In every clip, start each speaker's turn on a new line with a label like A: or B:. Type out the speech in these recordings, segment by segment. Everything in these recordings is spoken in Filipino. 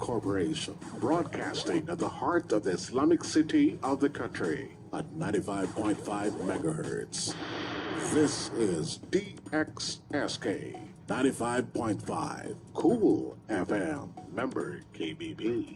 A: Corporation, broadcasting at the heart of the Islamic city of the country at 95.5 megahertz. This is DXSK 95.5 Cool FM, member KBP.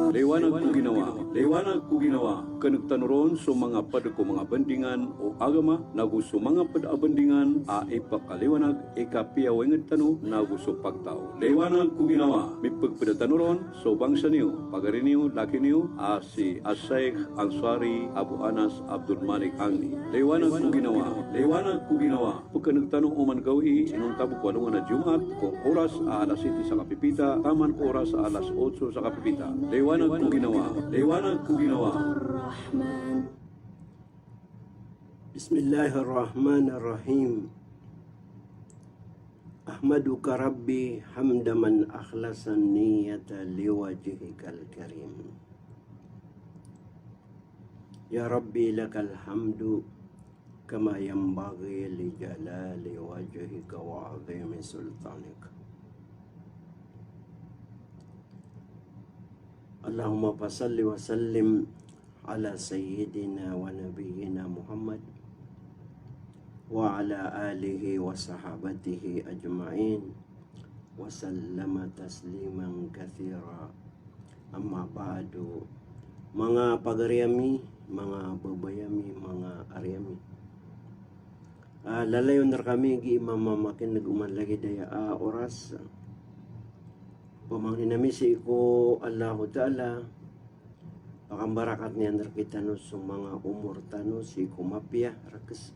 B: Liwanag ko ginawa, kanagtanuron sa mga padako mga bandingan o agama, naguso mga padabandingan, a ipakaliwanag, ikapiyaw tanu, naguso pagtao. Liwanag ko ginawa, may pagpadatanuron, so bangsa niyo, pagari niyo, laki niyo, si Asyaikh Ansari Abu Anas Abdul Malik Angni. Liwanag ko ginawa, pagkanagtanong uman gawi, inong tabok walungan na Jumat, kung oras alas 7 sa kapipita, taman oras alas 8 sa kapipita. Liwanag ko ginawa.
C: Bismillahirrahmanirrahim. Ahmaduka Rabbi hamda man akhlasan niyata liwajhikal karim. Ya Rabbi lakal hamdu kama yanbaghi li jalali wajhika wa 'azimi sultanika. Allahumma fasalli wa sallim ala sayyidina wa nabiyyina Muhammad wa ala alihi wa sahabatihi ajma'in wa sallama tasliman kathira. Amma ba'du. Mga pagariyami, mga babayami, mga aryami, lalayon na kami gi imamamakin naguman lagi daya oras pamangin nami si ko Allahu Ta'ala pakambarakat ni andar kita no sa mga umur tano si kumapya rakas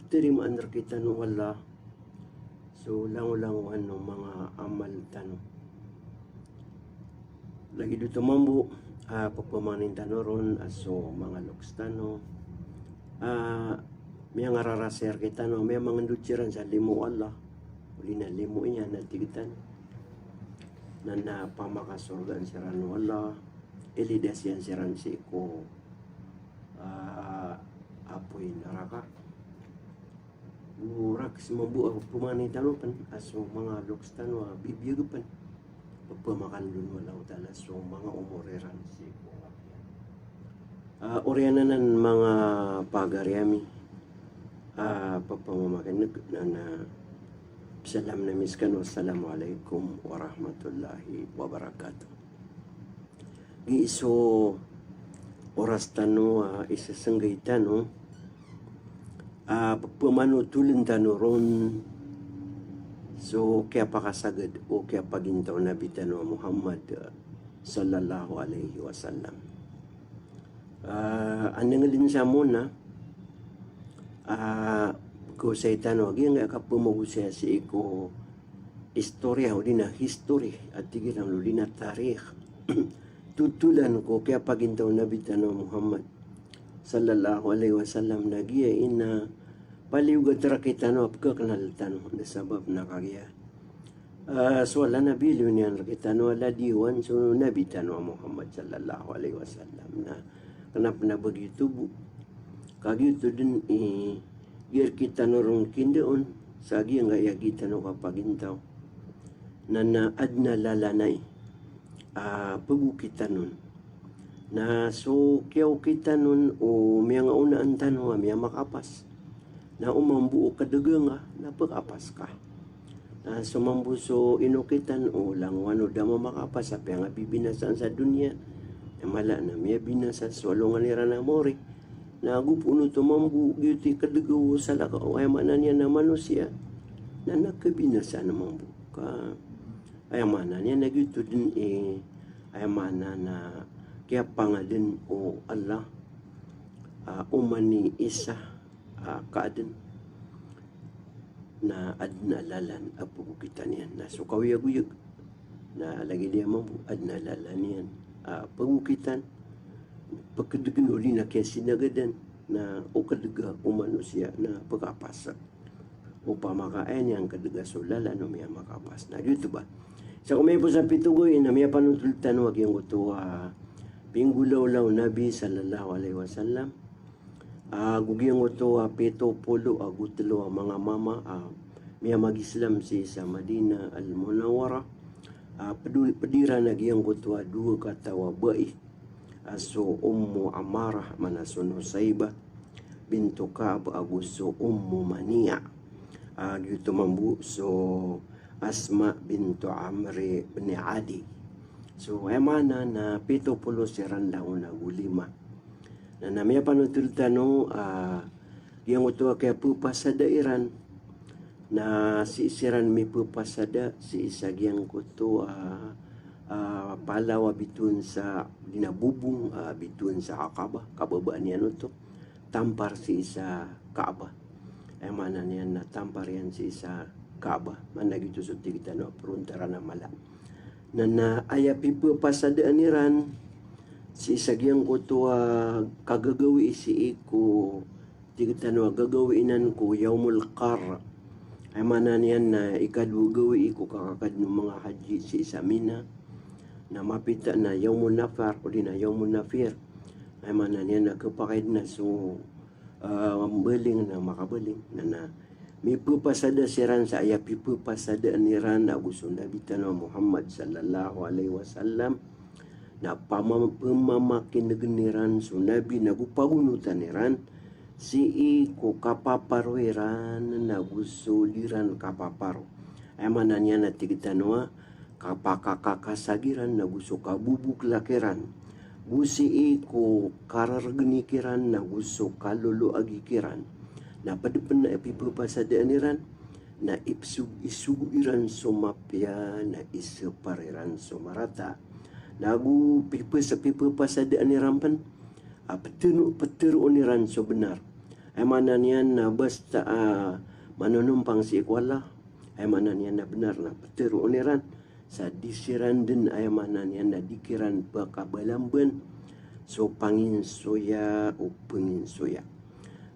C: terima andar kita no Allah so lang ano mga amal tano lagi dito mambu pagpamanin tano ron aso mga loks tano may ngararaser kita no may mga ndutsiran sa limu Allah uli na limu niya natigitan na pamakasurgan siran wala ilidas yan siran si ko apoy naraka urak semambu pumani tanupan aso mga loks tanwa bibiyagapan pagpamakan dun wala utala so mga umureran si ko oryanan mga pagaryami pagpamamakan na salam na miskan. Wassalamualaikum warahmatullahi wabarakatuh. Giiso oras tano isasanggay tano pagpamanutulan tano ron so kaya pakasagad o kaya pagintaw na bitano Muhammad sallallahu alaihi wasallam. Anangalin sa muna ko sa itano agi nga kapumagusya si iko istorya o di na history at tigil ang luli na tarikh tutulan ko kaya pagintaw na bitano Muhammad sallallahu alaihi wasallam nagiya ina paliwgad rakitano apkakanal tano na sabab na kagya so wala nabiliw niyan rakitano wala diwan so nabitano Muhammad sallallahu alaihi wasallam na kanap na begitu bu kagito din biar kita norong kindoon sagi nga kita no kapagintaw na adna lalanay pagukita nun na so kiyaw kita nun o miya nga unaan tanong miya makapas na umambuo kadaga nga na pagapas ka na sumambuso inukitan o lang wano dama makapas sa nga bibinasan sa dunya na mala na miya binasa so alungan nira na mori nagupuno tumambu giti kadagaw sa laka o ay manan niya na manusia na nakabinasa na mambu ka ay manan niya nagito din ay manan na kaya pangadin o Allah umani isa kaadin na adnalalan apo kita niyan na so kawiyaguyag na lagi dia mambu adnalalan niyan pagukitan pagkadagan uli na kaya sinagadan na o kadaga o manusia na pagkapasa o pamakain yang kadaga sulala no may makapas na dito ba sa kumay po sa pitugoy na may panutultan wag yung ito pinggulaw-law Nabi sallallahu alaihi wasallam gugyang ito pito pulo agutlo mga mama Miya mag-Islam si sa Madinah Al-Munawwara. Pedira nagyang kutua dua katawa ba'i. So Ummu Amarah manasun Husaybah bintu Ka'ab agus so Ummu Mania. Gitu mambu so Asma bintu Amri bin Adi. So emana na 70 sirandaw na gulima. Na namaya panutul tanong yang utua kaya pupasada Iran na si isiran mi pupasada si isagyang kuto palawa bitun sa dinabubong bitun sa Aqaba kababaan yan to tampar si isa Kaaba ay mana niyan na tampar yan si isa Kaaba man nagito sa tigita no peruntara na mala na aya pupasada Iran si isagyang kuto kagagawi si iko tigita no gagawinan ko yaumul qar ay mana niyan na ikadugawi ko kakakad ng mga haji si Isamina na mapita na yawmun nafar o di na yawmun nafir ay mana niyan na kapakid na so beling na makabeling na may pupasada siran sa aya pupasada niran na gusto Nabi Tanah Muhammad sallallahu alaihi wasallam na pamamakin negeniran so Nabi nagupagunutan niran si iko kapaparweran na gusto liran kapaparo. Ay mana niya na tigitanoa kapakakakasagiran na gusto kabubuk lakiran. Gusi iko karargenikiran na gusto kalulu agikiran. Na padapan na ipipapasadaniran na isugiran sumapya na isupariran sumarata. Nagu pipapasadaniran pan petero niran so benar. Ay mana niyan na basta manunumpang si ikwala. Ay mana niyan na benar na petero niran. Sa disiran din ay mana niyan na dikiran pakabalamban. So pangin soya o pangin soya.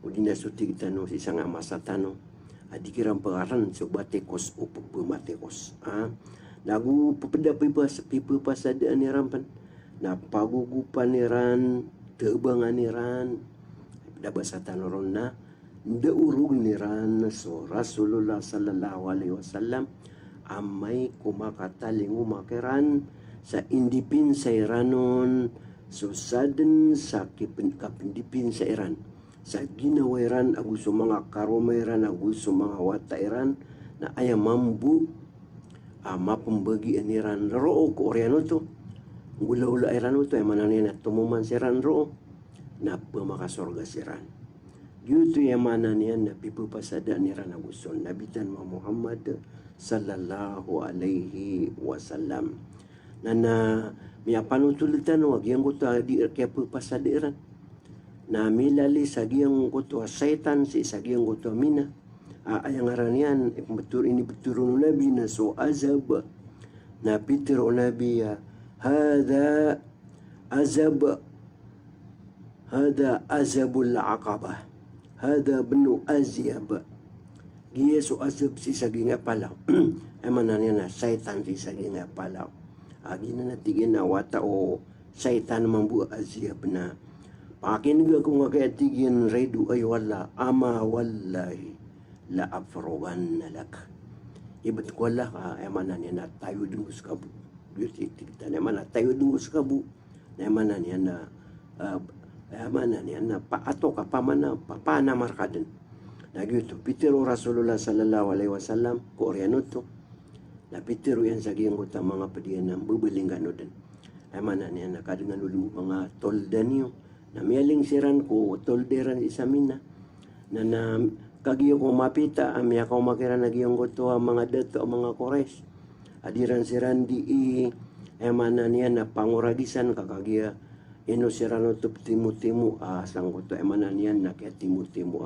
C: O dinasuti kita no si isang masa tanong. Dikiran pengaran so batekos o pematekos. Nagu pipapasada niran pan. Na pagugupan niran tebangan niran dabasa tanoron na daurug niran so Rasulullah sallallahu alaihi wasallam amay kumakataling umakiran sa indipin sa Iranon so sadin sa kapindipin sa Iran sa ginawairan aguso mga karomairan aguso mga watairan na ayamambu mapambagi aniran roo ko oriano to ula-ula Iran ito ay mananin at tumuman si Iran roon na pamakasorga si Iran. Yuto yung mananian na pipupasada ni Iran na gusto. Nabitan mo Muhammad sallallahu alaihi wasallam. Na miya panutulitan wag yung kuto di kaya pupasada Iran. Na milali sa giyang kuto saitan si sa giyang kuto mina. Ayang aran yan ini betul Nabi na so azab na pitiro Nabi هذا أزب العقبة هذا بنو أزيب Yesu azab si saging apalaw. Emananya na syaitan si saging apalaw. Gina na tigin na wata o syaitan mambu aziyab na. Pakin nga kung kaya tigin redu ay wala ama wallahi la afrogan nalak. Ibat ko wala ka emananya na tayo dungus kabu. Kita naman na tayo dungus kabu. Naman na paato ka pamana papana markaden. Nagyuto pitiro Rasulullah sallallahu alaihi wasallam ko oriano to. Na pitiro yan sa giyang kuta mga padiyan ng bubuling gano din. Naman na kadengan ulu mga toldanyo. Na miyaling siran ko tolderan isamina. Na kagiyo ko mapita amya ko makira nagyong kuto mga dato mga kores. Adiran siran di emana niya na panguragisan kakagia ino sirano tup timu-timu sang kuto emana niya na kaya timu-timu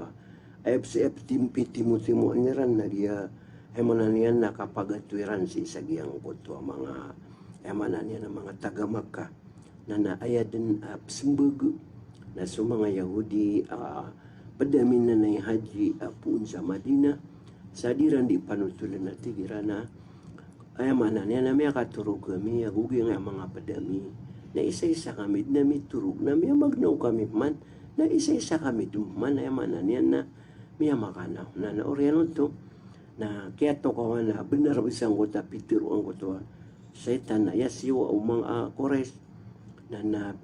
C: FCF timu-timu niran na dia emana niya na kapagatuiran si sagyang kuto mga emana niya na mga taga Makkah na naaya din sembegu na sa mga Yahudi padamin na na haji pun sa Madinah sadiran di panutulan na tigirana ay mana niya na may katurog kami, agugi nga mga padami, na isa-isa kami, na may turog, na may magnaw kami man, na isa-isa kami duman, ay mana niya na may makanaw, na oriano to, na kaya to kawan na benar isang kota pitiru ang kota setan na yasiwa umang kores na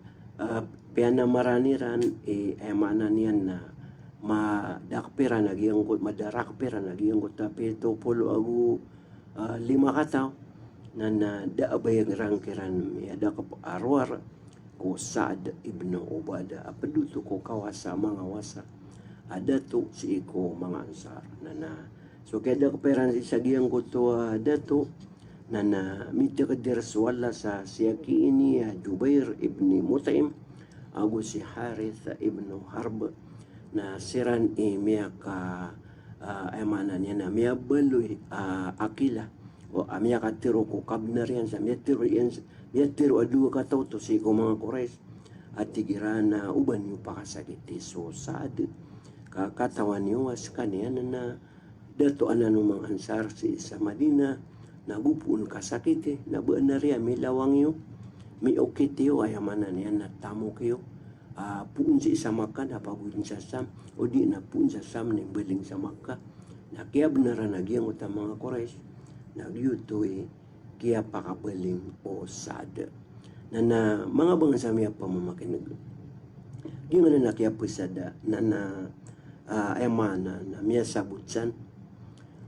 C: piana maraniran emana niyan na madakpera nagiyang kot madarakpera nagiyang kota pito polo agu 5 kataw na daabay rangkiran ya da arwar ko Sa'd ibn Ubadah apeduto ko kawasa mga wasa ada to si iko mga ansar na so kaya kaperan si sagiyang ko to dato na mita ka diraswala sa siyaki ini Jubair ibn Mutaim ago si Harith ibn Harb na siran miya ka emana niya na miya baloy akila o miya ka tiro ko kabnar yan sa miya tiro adu ka tao to si ko mga kores at tigiran na uban yung pakasakiti so sad kakatawan niyo was kaniya na dato anano mga ansar si sa Madina nagupun kasakiti nabaan na riya may lawang yo may okiti yo ayamanan yan na tamo kayo puun sa isa maka napabuin sa sam o di na puun sa sam na beling sa maka na kaya benaran nagyang utang mga kores nagyuto kaya pakabaling o sad na mga bangsa miya pamamakinag di nga na kaya pusada na emana na miya sabutsan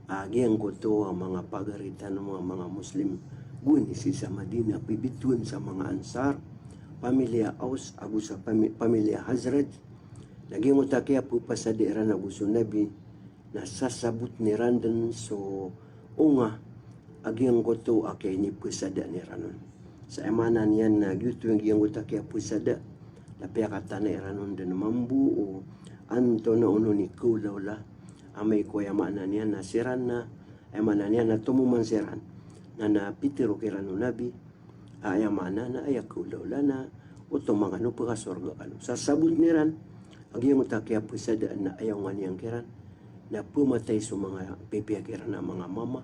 C: agiang ko to ang mga pagaritan ng mga Muslim gunis sa Madina pibituan sa mga Ansar pamilya Aus agu sa pamilya Hazraj naging utakia po pa sa diran na gusto nabi na sasabot ni Randan so unga agiang ko to akay ni pusada ni Ranon sa emanan yan na gyuto yung agiang utakia pusada na piyakata ni Ranon din mambu o anto na uno ni kulawla amay ko yamanan niya na siran na emanan niya na tumuman siran na napitiro kirano nabi ayamana na ayakulaw na utong mga ano pagkasorga ano sasabot niran agiyang utakya po sa daan na ayaw nga niyang kiran na pumatay sa mga pipiyakiran na mga mama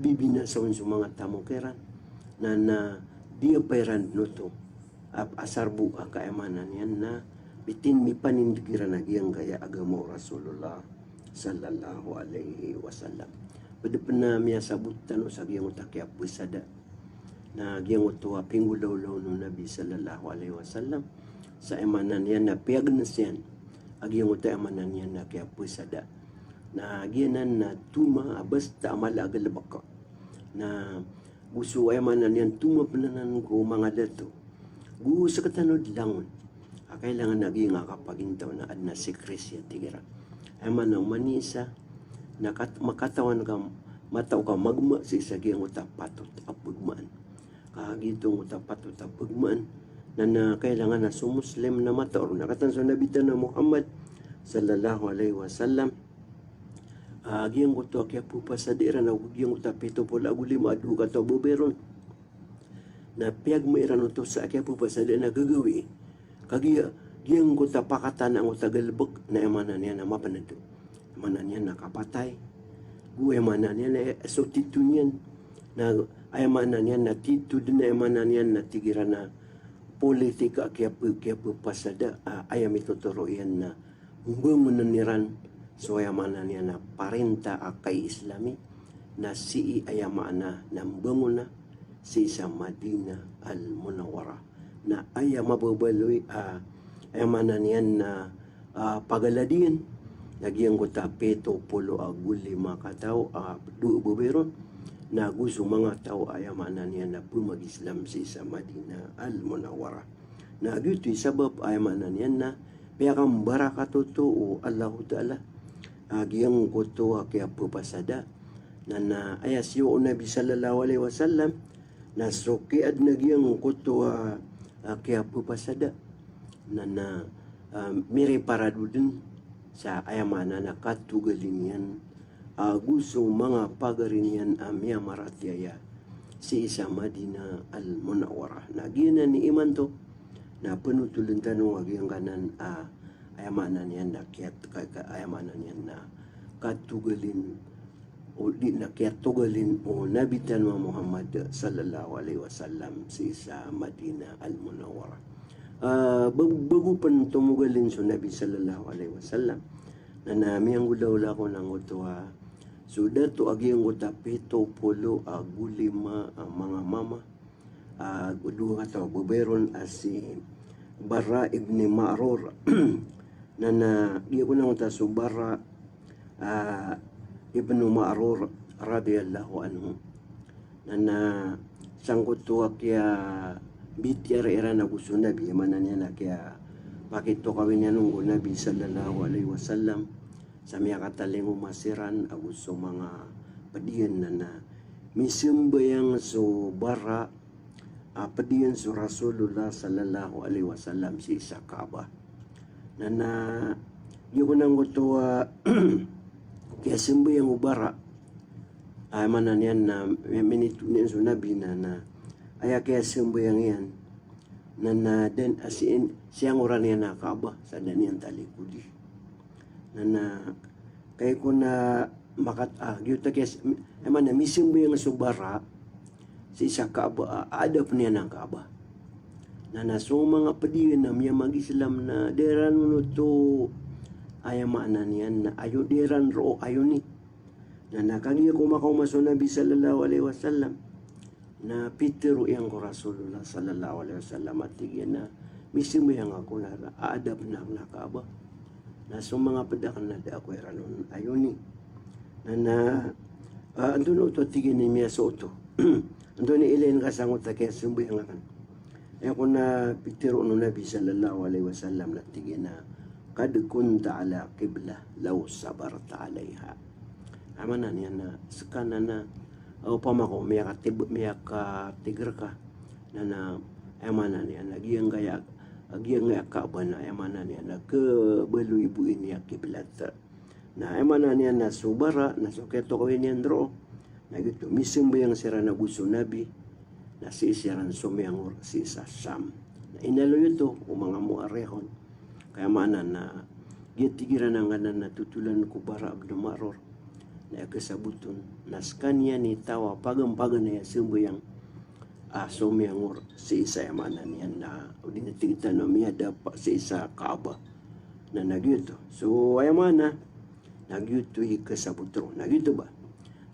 C: bibinasawan sa mga tamo kiran na diya pairan nuto asarbu ang kaemanan yan na bitin mi panindigiran agiyang kaya agamo Rasulullah sallallahu alaihi wasallam. Pada pernah miya sabutan o sa agiyang utakya pusada na agiyang utuwa pingulaw-law no Nabi sallallahu alaihi wasallam sa emanan yan na piyagnas yan agiyang uta emanan yan na kaya pusada na agiyanan na tuma basta amala agalabaka na gusto emanan yan tuma pananan ko mga dato gusto katanod langon kailangan naging akapagintaw na ad na sikresya tigira ay manang manisa makatawan ka mataw ka magma sa isagiyang utapatot apugmaan kahagitong utapatot apugmaan na kailangan na sumuslim na mataw nakatansyo nabitan na Muhammad sallallahu alaihi wasallam agiyang uto kaya po pa sa dira na agiyang utapito po laguli maadu ka to buberon na piyag mairan uto sa kaya po pa sa dira na gagawi kagiya giyang ko tapakatan ang utagalbog na emanan niya na mapanado emanan niya na kapatay emanan niya na so tito niyan na emanan niya na tito din na emanan niya na tigira na politika kaya po pasada ayam ituturo yan na bumunaniran so emanan niya na parenta kay Islami na si ayamana ng bumuna si sa Madina al-Munawwara na aya mababaloy emanan yan na pagaladin nagyang ko tapeto polo aguli makataw du buberon na gusto mga tao ayamanan yan na pumag-Islam sa Madina al-Munawwara na gyutoy sabab ayamanan yan na piyakang barakato to o Allah Ta'ala agiyang ko to kaya pupasada na ayasyo o Nabi sallallahu alaihi wasallam na sokiad nagyang ko to kaya pupasada na mire parado din sa ayamana na katugalin yan gusto mga pagarin yan amya maratyaya si isa Madina al-Munawwara na gina ni iman to na penutulan tanong agiyang kanan ayamanan yan na ayamanan yan na katugalin o di na tugalin o nabitan wa Muhammad sallallahu alaihi wasallam si isa Madina al-Munawwara bago pan tumugalin so Nabi sallallahu alaihi wasallam na nami ang ulaw ko ng utuwa So dato aging uta pito pulo agulima mga mama duha ka tawo buberon si Bara ibn Ma'rur na di ko nang ta so Bara ibn Ma'rur radiyallahu anhu na sangkot tuwa kaya bityar era na gusto nabi manan niya na kaya pakito kawin niya nung Nabi sallallahu alaihi wasallam sa miya kataling umasiran gusto mga padiyan na misimbayang so Bara padiyan so Rasulullah sallallahu alaihi wasallam si isa Kaaba na yung nang gusto kaya simbayang ubara manan yan na minito niya so Nabi na aya kaya simbayang yan na den asin siyang oran niya na Kaaba sa daniyan talikudi na kay ko na makat gyuta kaya na misimbayang so Bara si isa Kaaba adap niya ng Kaaba na so mga padiyon na miya mag-Islam na deran mo to ayamanan yan na ayo deran ro ayo ni na nakagya kumakaw maso Nabi sallallahu alaihi wasallam na pitero yang ko Rasulullah sallallahu alaihi wasallam at tigyan na misim yang ako na aadap na Kaaba na so mga padakan na da ako ranon ayo ni na andun to tigyan ni miya so to andun ni ilen kasangot ta kaya sumbo yang akan ako na pitero no Nabi sallallahu alaihi wasallam na tigyan na kad kunta ala qibla law sabarta alaiha amanan yan na sekana na pamako miya ka tiger ka na amanan yan agiyang gaya Kaaba na amanan yan na ke belu ibu ini kiblat na amanan yan na subara na soketo ko yan dro na gitu misim bayang sira na gusto Nabi na si siran sumyang si Sam na inalo ito o mga muarehon kaya manan na gitigiran ang ganan na tutulan ko Bara ibn Ma'rur na kasabuton naskanya ni tawa pagampagan na sumbayang sumyang si isa manan yan na udinatigita na miya dapat si isa Kaaba na nagyuto so ayamana nagyuto kasabuton nagyuto ba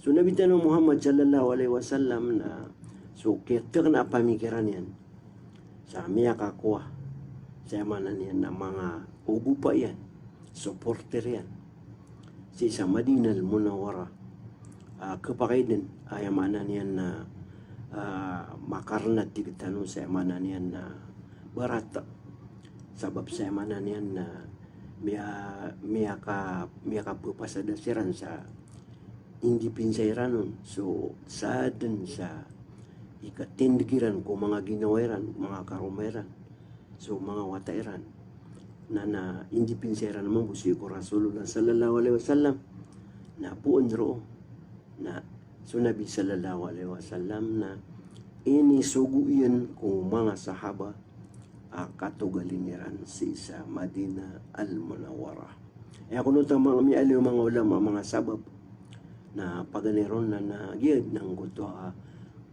C: so nabitan ng Muhammad sallallahu alaihi wasallam na so kaya na pamikiran yan sa miya kakuha sa manan yan na mga ubo pa yan supporter yan si sa Madinah al-Munawwara kapakaiden ayamanan yan na makarnat tigitano sa ayamanan yan na barata sabab sa ayamanan yan na miya ka pupasadasiran sa hindi pinsayranon so saden sa ikatindigiran ko mga ginaweran mga karumeran so mga watairan na hindi pinsera naman busi ko Rasulullah sallallahu alaihi wasallam na puon ro na so Nabi sallallahu alaihi wasallam na ini suguyan ko mga sahaba katugaliniran sa Madinah al-Munawwara ako nung mga mialiw mga ulama mga sabab na paganiron na nagyad ng guto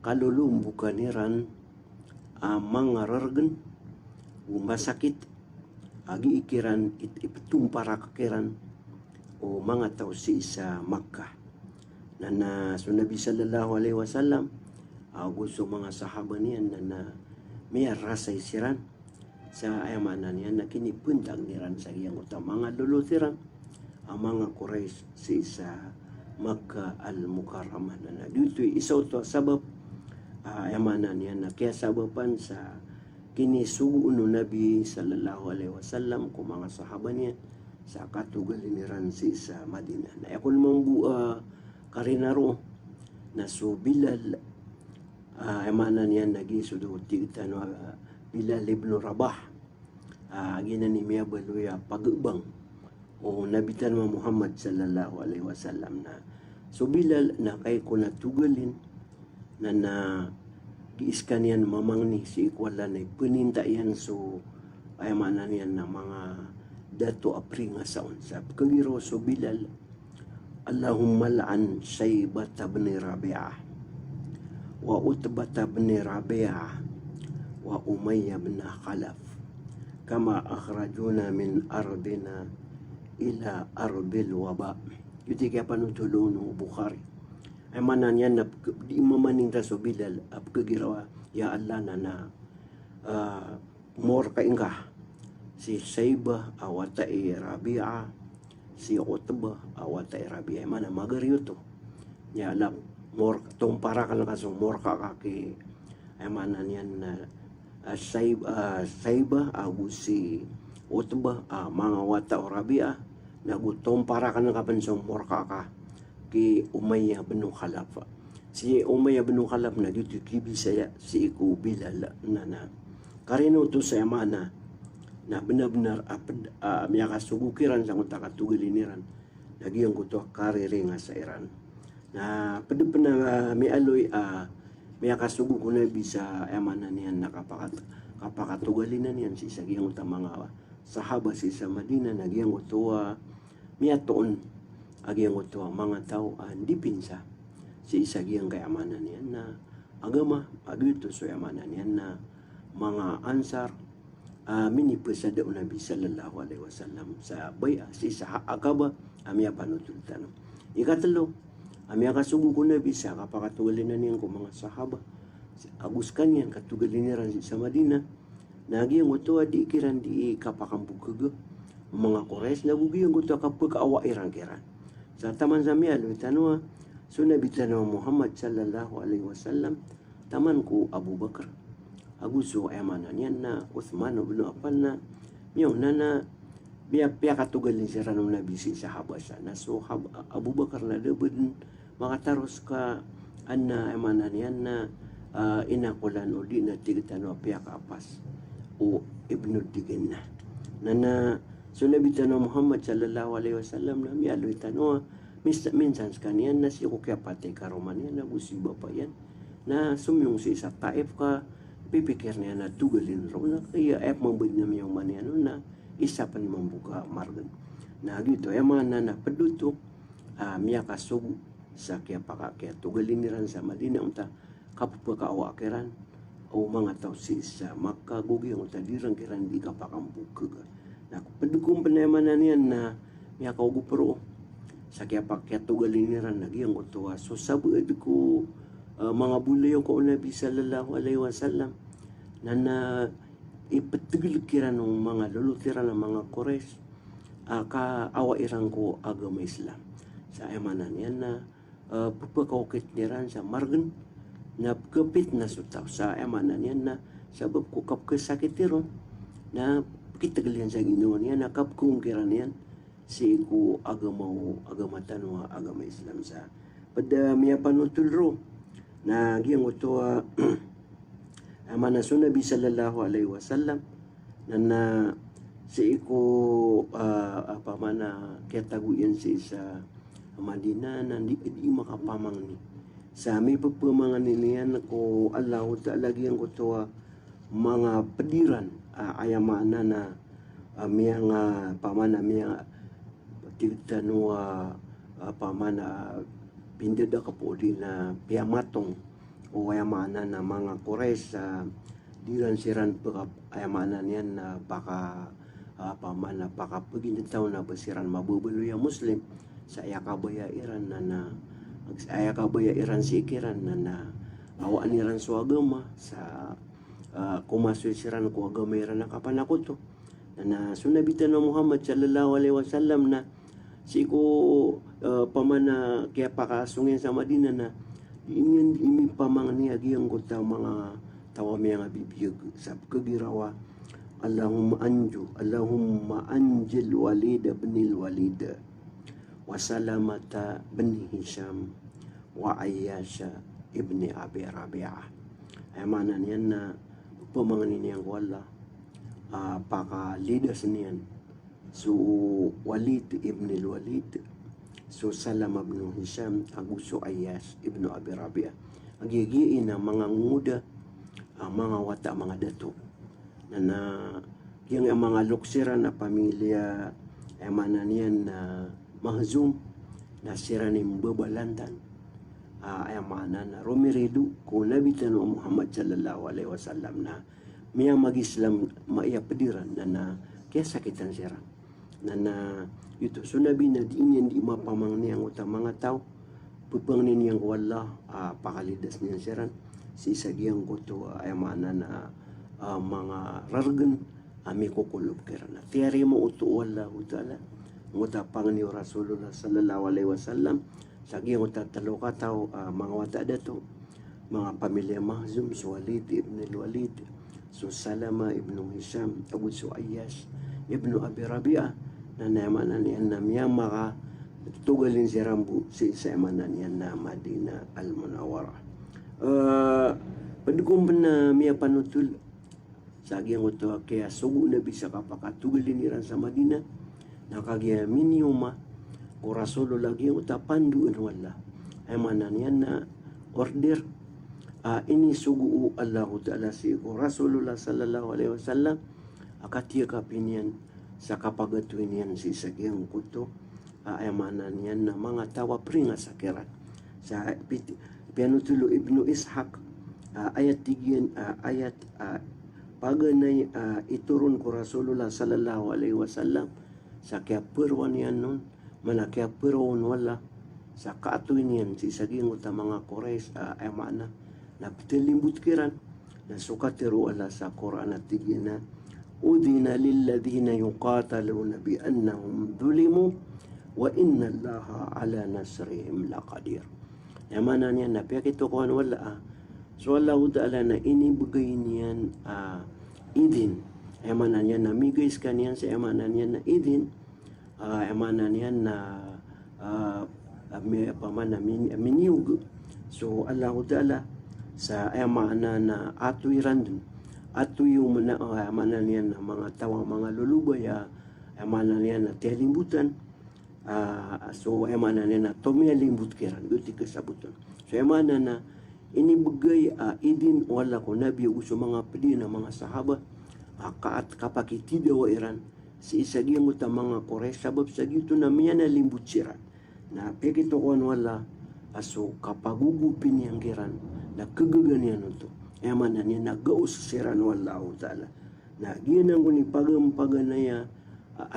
C: kalulumbukan mga rargan masakit agi ikiran itumpara kakiran o mga tao sa Makkah na so Nabi sallallahu alaihi wasallam gusto mga sahaba niyan na may rasay siran sa ayamanan niyan na kinipuntag niran sa iyang utang mga lulutiran ang mga Quraysh sa Makkah al-Mukarramah na dito isa to sabab ayamanan niyan na kaya sababan sa kinisuuno Nabi sallallahu alaihi wasallam ko mga sahaba niya sa katugaliniran sa Madinah na ako namang karinaro na so Bilal ayamanan niya nagisudo tigtan Bilal ibn Rabah ginani miya baluya pagubang o nabitan mo Muhammad sallallahu alaihi wasallam na so Bilal na kay ko natugalin na giiskan yan mamang ni si ikwala na pininta yan so ayamanan yan na mga dato apri nga saon sa kagiro so Bilal Allahumma la'an Shaybat ibn Rabi'ah wa Utbat ibn Rabi'ah wa Umayyah ibn Khalaf kama akhrajuna min ardina ila arbil waba yuti kaya panutulong ng Bukhari. Ay manan yan na di mamaning raso Bilal ap kagirawa ya Allah na mor ka inga si Sayba awata Rabi'a si Utbah awata Rabi'a mana magaryo to ya Allah mor tong para ka lang kasong mor ka kaki ay manan yan na Sayba agu si Utbah mga wata o Rabi'a nagutong para ka ng kapansong mor ka ki Umayyah bin Khalaf. Si Umayyah bin Khalaf na dito kibi saya si iku Bilal na karino to sa mana na benar-benar miya kasugukiran sa kung takatugiliniran nagyang ko to karere nga sa Iran na padupin na mi aloy miya kasugu ko na bisa emana niyan kapakatugalinan niyan si sagyang ta mga sahaba si sa Madina nagyang ko to miya toon agyang ko mga tao hindi pinsa si isagyang kayamanan niyan na agama agito so yamanan niyan na mga ansar minipasada Nabi sallallahu alaihi wasallam sa baya si sa akaba amya panutultan ikatlo amya kasugo ko Nabi sa kapakatugalinan niyan ko mga sahaba agus kanyan katugalinan sa Madina nagyang ko di kiran di kapakambukaga mga Quraysh na bugiyang ko to kapag awa irang-kiran sa taman sa miya, tanwa, so nabitan Muhammad sallallahu alaihi wasallam, taman ko Abu Bakar. Aguso ayamanan yan na Uthman ibn Affan na, miyaw na biya katugal ni sira ng Nabi si sahaba sa na so Abu Bakar na dabad makataros ka anna ayamanan yan na inakulan o di na tigitan o piya kapas o ibnud digin na so nabitan Muhammad sallallahu alaihi wasallam na miyaloy tanwa minsan kaniyan na si kukya pati karoman yan na musiba pa yan na sumyong si sa taif ka pipikir niya na tugalin raw na kaya mambag na miyong maniano na isa pa ni mambuka margan na gito mana na paduto miya kasugo sa kaya kaya tugalin niran sa Madina unta kapupakaawakiran o mga tao si sa makagugi ang tadirang kiran di ka pakambuka na padugong panayamanan yan na miya kaugupro sa kaya tugaliniran nagyang ko tuwa so sabuad ko mga bulayo ko Nabi sallallahu alaihi wasallam na ipatigil kiran ng mga lulutiran ng mga Quraysh kaawa irang ko agama Islam sa ayamanan yan na pupakaukit niran sa margan na kapit na sutaw sa ayamanan yan na sabab ko kapkasakit iron na kitagalian sa Ginoo niya nakap kung kiran yan si ko agama tanwa agama Islam sa pada miya panutulro na giyang uto amana so Nabi sallallahu alaihi wasallam na si ko apa mana kataguyan si sa Madina na di makapamang ni sa may pagpamangan niyan ko Allah Ta'ala giyang uto mga pediran ayamana na miyang pamana miyang tigtanwa pamana pindada kapuli na piyamatong o ayamana na mga Quraysh diran siran ayamana niyan na baka pamana baka paginitaw na basiran mabubulo yung Muslim sa ayakabaya Iran na ayakabaya Iran si Ikiran na awaan niran so agama sa kumasoy siran ko agamera na kapanakoto na sunabitan ng Muhammad sallallahu alaihi wasallam na si ko pamana kaya pakasungin sa Madina na imi pamang niya giyang ko ta mga tawa miya nga bibiyag sa kagirawa Allahumma anjil Walid ibn al-Walid wa Salamata bin Hisham wa Ayyasha ibn Abi Rabi'ah ay manan yan na pamangani niyang wala pakalidas niyan so Walid ibn al-Walid so Salama ibn Hisham aguso Ayyash ibn Abi Rabi'ah agigiin ang mga nguda ang mga wata mga dato na yung mga luksira na pamilya ay manan yan na mahzum na sira ni babalantan ay mana na rumiridu ko nabitan o Muhammad sallallahu alaihi wasallam na miya mag-Islam maiya pediran na kaya sakitan sira na ito so nabi na di niyan di mapamang niyang utang mga tao pupang niyang wala pakalidas niyan siran si sagyang ko to ay mana na mga rargan ami kukulob kirana tiyari mo uto wala utala nguta pang ni Rasulullah sallallahu alaihi wasallam sagyang uta talo ka tao mga wata dato mga pamilya Mahzum si Walid ibn al-Walid so Salama ibn Hisham Abu Suayyas ibn Abi Rabi'ah na namanan yan na miyamaka tugalin si Rambu si samanan yan na Madina al-Munawwara padugong na miya panutul sagi ang ito kaya sugo na bisa kapakatugalin iran sa Madina nakagya miniuma o Rasolo lagi ang utapanduan wala ay manan yan na order ini sugu Allah Ta'ala si Rasulullah sallallahu alaihi wasallam akatia kapinian sa kapagatuin yan si sagyang kuto ayamanan yan na mga tawa pringa sa kirat sa pianutulo Ibnu Ishaq ayat tigyan ayat paganay iturun ko Rasulullah sallallahu alaihi wasallam sa kaya perwan yan nun mana kaya perwan wala sa kaatuin yan si sagyang uta mga Quraysh ayamana na pitilimbut kiran na sukatiro ala sa Quran at tigyan na udina lilladhina yuqataluna bi annahum dhulimu wa inna allaha ala nasrihim laqadir. Yamana niya na piyakito ko wala so Allah Ta'ala na inibigay niyan idin. Yamana niya na migay ka niyan sa yamana niya na idin. Yamana niya na miniyug. So Allah Ta'ala sa yamana na atuiran dun ato yung mana niyan na mga tawang mga lulubay mana niyan na tiyalimbutan so mana niyan na tumiyalimbut kiran guti kasabutan so mana na inibigay idin wala ko nabi uso mga pedi na mga sahaba kaat kapakitidaw iran si isagi mo ta mga Quraysh sabab sa gito na miyan na limbut sira na pekito ko wala aso kapagugupin yang kiran na kagaganian ito Emana niya nagaus siran wallahu ta'ala. Na ginang kuni pagampaganaya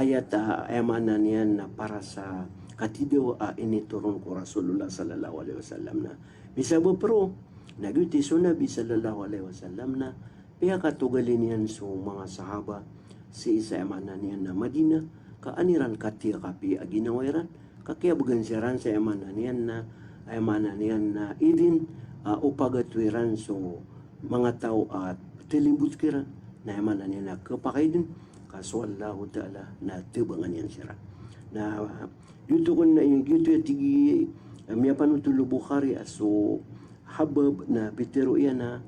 C: ayat emana niya na para sa katidaw ini turun ko Rasulullah sallallahu alaihi wasallam na bisabo pro naguti so Nabi sallallahu alaihi wasallam na piya katugalin niyan so mga sahaba si isa emana niya na Madina kaaniran katia kapi aginawiran kakiabugan siran sa emana niya na idin upagatwiran so mga tao at tilimbut kira na emana niya na kapakaidin kaso Allah Ta'ala na tibangan yan sira na yuto ko na yuto tigi miya panutulo Bukhari aso Habab na pitero yan na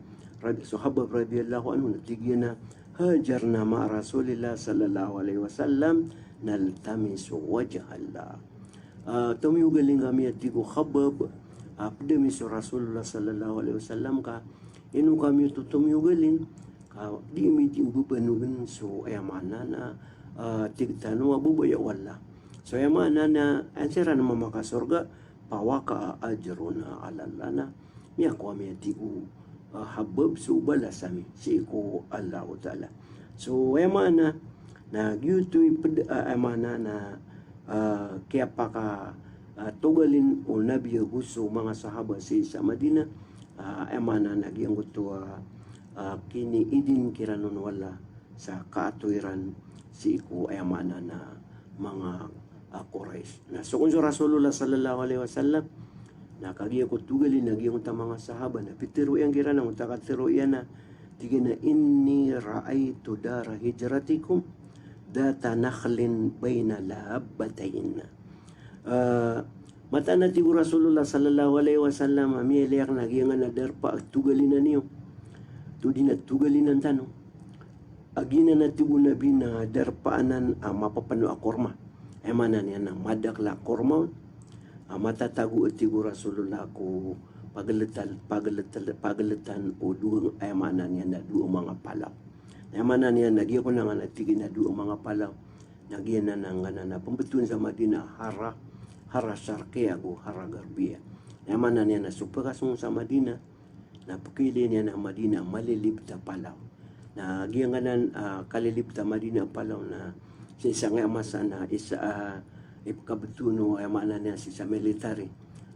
C: so Habab radiyallahu anhu na tigi na hajar na ma Rasulillah sallallahu alaihi wasallam naltamisu wajah Allah tumiyugaling kami at tigo Habab apdemiso Rasulullah sallallahu alaihi wasallam ka inu kami tutumyugalin di miti ubupanugan so ayamana na tigtano abubaya wala so ayamana na ansera na mamakasorga pawaka ajruna alalana niya ko kami tigu habab so balasami si ko Allah Ta'ala so ayamana na gyutoy ayamana na kaya paka tugalin o nabi gusto mga sahaba sa Madina emana nagyang gusto kini idin kiranon wala sa kaatuiran si iku emana na mga Quraysh na so kung Rasulullah sallallahu alaihi wasallam na kagiya ko tugalin nagyang ta mga sahaba na pitiro yang kiranong takatiro yan na tigina inni ra'aytu dara hijratikum data nakhlin bayna labbatayn mata na tigo Rasulullah sallallahu alaihi wasallam amiyaliyak nagyang na derpa at tugalin na niyo tudi na tugalin ng tanong agina na tigo nabi na derpaanan mapapano akorma emanan yan na madakla korma matatago at tigo Rasulullah ko pagalatan o duong emanan yan na duong mga palaw emanan yan nagyan ko na nga natigin na duong mga palaw nagyan na nga pambetun sa Madina hara sarke ako hara garbiya yamana niya na supakasong sa Madina na pukili niya na Madina malilipta palaw na giyanganan kalilipta Madina palaw na sa isa nga masa na isa ipkabutuno ay mana niya sa military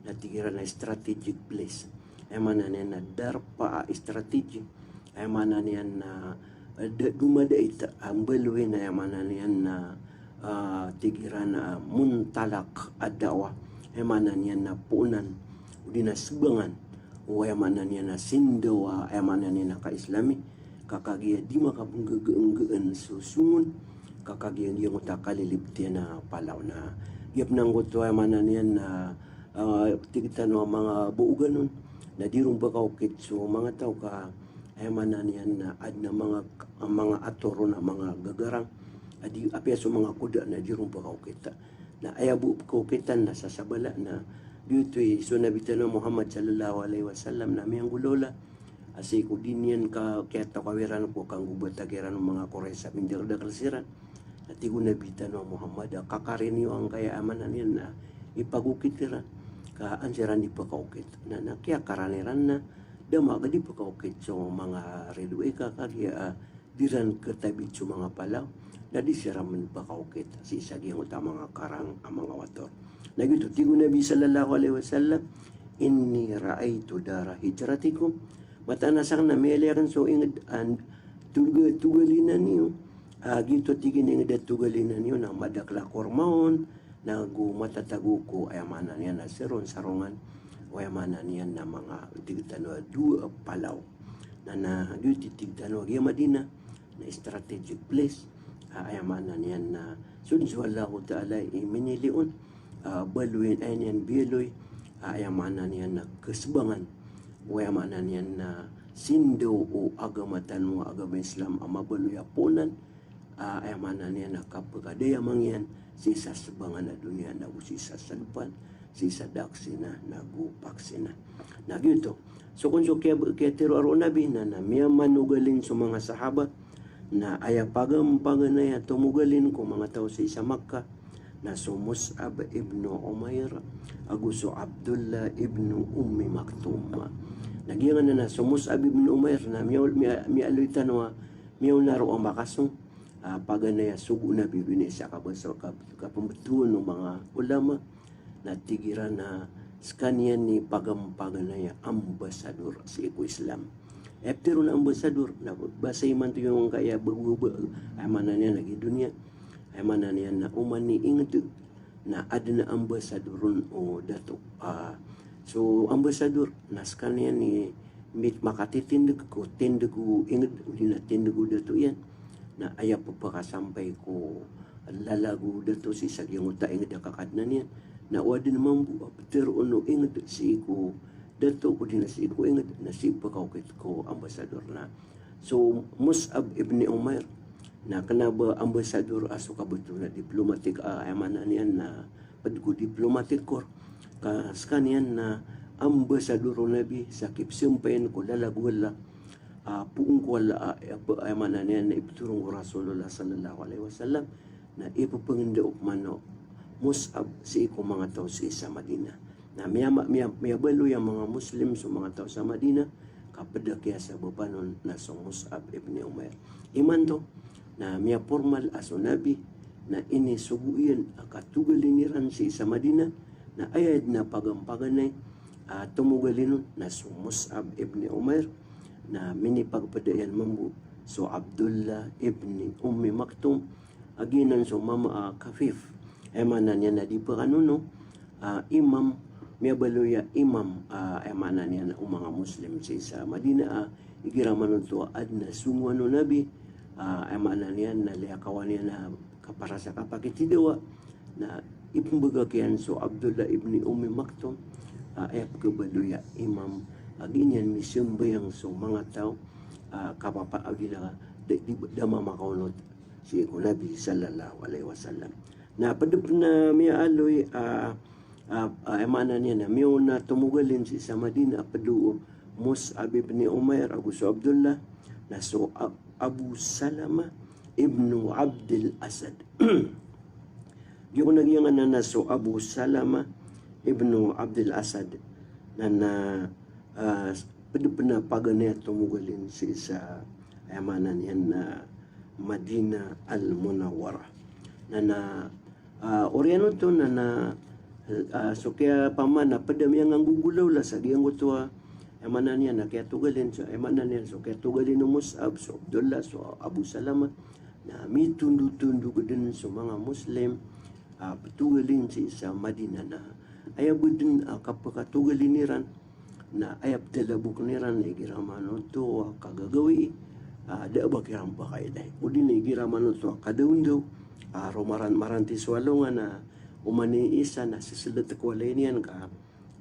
C: na tigiran na strategic place ay mana niya na darpa strategy ay mana niya na dumadait ang baluin ay mana niya na tigiran na muntalak adawa ay mana niya na punan di na subangan o ay mana niya na sindawa ay mana niya na ka-islami kakagiya di makabunggagaan susungon kakagiya di mo takalilipti na palaw na yap nang gusto ay mana niya na tigitan no mga buugan nun na dirong bakaukit so mga tao ka ay mana niya na ad na mga atoro na mga gagarang adi apya so mga kuda na dirong bakaukit na ayabu kaukitan na sasabala na dito so nabitan no Muhammad sallallahu alaihi wasallam na miyang gulola asi ko din yan ka kaya kawiran ko kang gubatagiran ng mga koresa mindir da kalsiran at igo nabitan no Muhammad kakarin yo ang kaya amanan yan na ipagukitiran ka ansiran di pakaukit na kaya karaniran na dama ka di pakaukit so mga redwe ka kaya diran katabi so mga palaw na di siraman pakaukit si isagi ang utama mga karang ang mga wator na gito tigo Nabi sallallahu alaihi wasallam inni ra'aytu dara hijratikum matanasang na meleran so ingad and tugalinan niyo gito tigin ingad tugalinan niyo na madakla kormaon na gumatatago ko ay amanan niya na seron sarongan o ay amanan niya na mga tigtano dua palaw na gito tigtano gi Madina na strategic place ay amanan niya na sunsuallahu ta'ala iminiliun baluin ay niyan biloy ay amanan niya na kasbangan o ay amanan niya na sindo o agamatan mo agama Islam amabaluy apunan ay amanan niya na kapagkadaya mangyan sisa sabangan na dunia na usisa sanpan sisa daksina na gupaksina na gito so kung so kaya tiro aro nabi na miya manugalin sa mga sahabat na ayapagam paganaya tumugalin ko mga tao sa isa Makkah na so Mus'ab ibn Umair aguso Abdullah ibn Ummi Maktum nagyangan na so Mus'ab ibn Umair na mialoy tanwa miyaw naro ang makasong paganaya sugo na bibini sa kabasa kapamatuan ng mga ulama na tigiran na skanian ni paganaya ambasador sa Islam pero na ambasador na basay man to yung kaya ay mana niya nagi dunya ay mana niya na umani ingad na ada na ambasadoron o dato so ambasador naskan niya ni mit makatitindig ko tindig ko ingad hindi na tindig ko dato yan na aya pagpakasampay ko lalago dato si sagyang uta ingad kakad na niya na wadi naman pero ano ingad si ko dato ko din si ko ingad na si pagkawkit ko ambasador na so Mus'ab ibn Umair na kanaba ambasador aso kabuto na diplomatic ayamanan yan na padgo diplomatic corps kaskanian na ambasador Nabi sa kipsimpain ko lalagwala puong ko wala ayamanan yan na ipiturong ko Rasulullah sallallahu alaihi wasallam na ipapangindaok mano Mus'ab si ko mga tao sa isa Madina na miyabalo yung mga Muslim sa mga tao sa Madina kapadakya sa babanon na sa Mus'ab ibn Umair iman to na miya formal aso Nabi na inisuguyan akatugaliran sa isa Madina na ayad na pagampaganay tumugalinon na sa Mus'ab ibn Umair na minipagpadayan mambu so Abdullah ibn Ummi Maktum aginan so mama Kafif emanan niya na di pa kanuno imam miyabaluya imam emanan niya na mga Muslim sa Madina igiraman to adna sungwano Nabi emanan niya na liyakawan niya na kapara sa kapakitidawa na ipumbagakian so Abdullah ibn Ummi Maktum ayap kabaluya imam aginyan misumbayang so mga tao kapapa-agila dama makaunod si Nabi sallallahu alaihi wasallam na padap na miya aloy emana niya na miyo na tumugalin si sa Madina paduo Mus'ab ibn Umair aguso Abdullah na so Abu Salama ibnu Abdul Asad yung nagyangan na so Abu Salama ibnu Abdul Asad na padap na paganaya tumugalin si sa emanan yan na Madina al-Munawwara Oriano to so kaya paman na padam yang gugulaw la sa giyang gutua emanan niya na kaya tugalin so emanan niya so kaya tugalin ng Mus'ab so Abdullah so Abu Salama na mi tundu-tundu ko din so mga Muslim tugalin sa Madina na ayab din kapakatugalin niran na ayab talabuk niran na giramano to kagagawi da ba kiram pa kay dai udin giramano to kadawin daw maranti swalongan na umani isa na sisilat ko niyan ka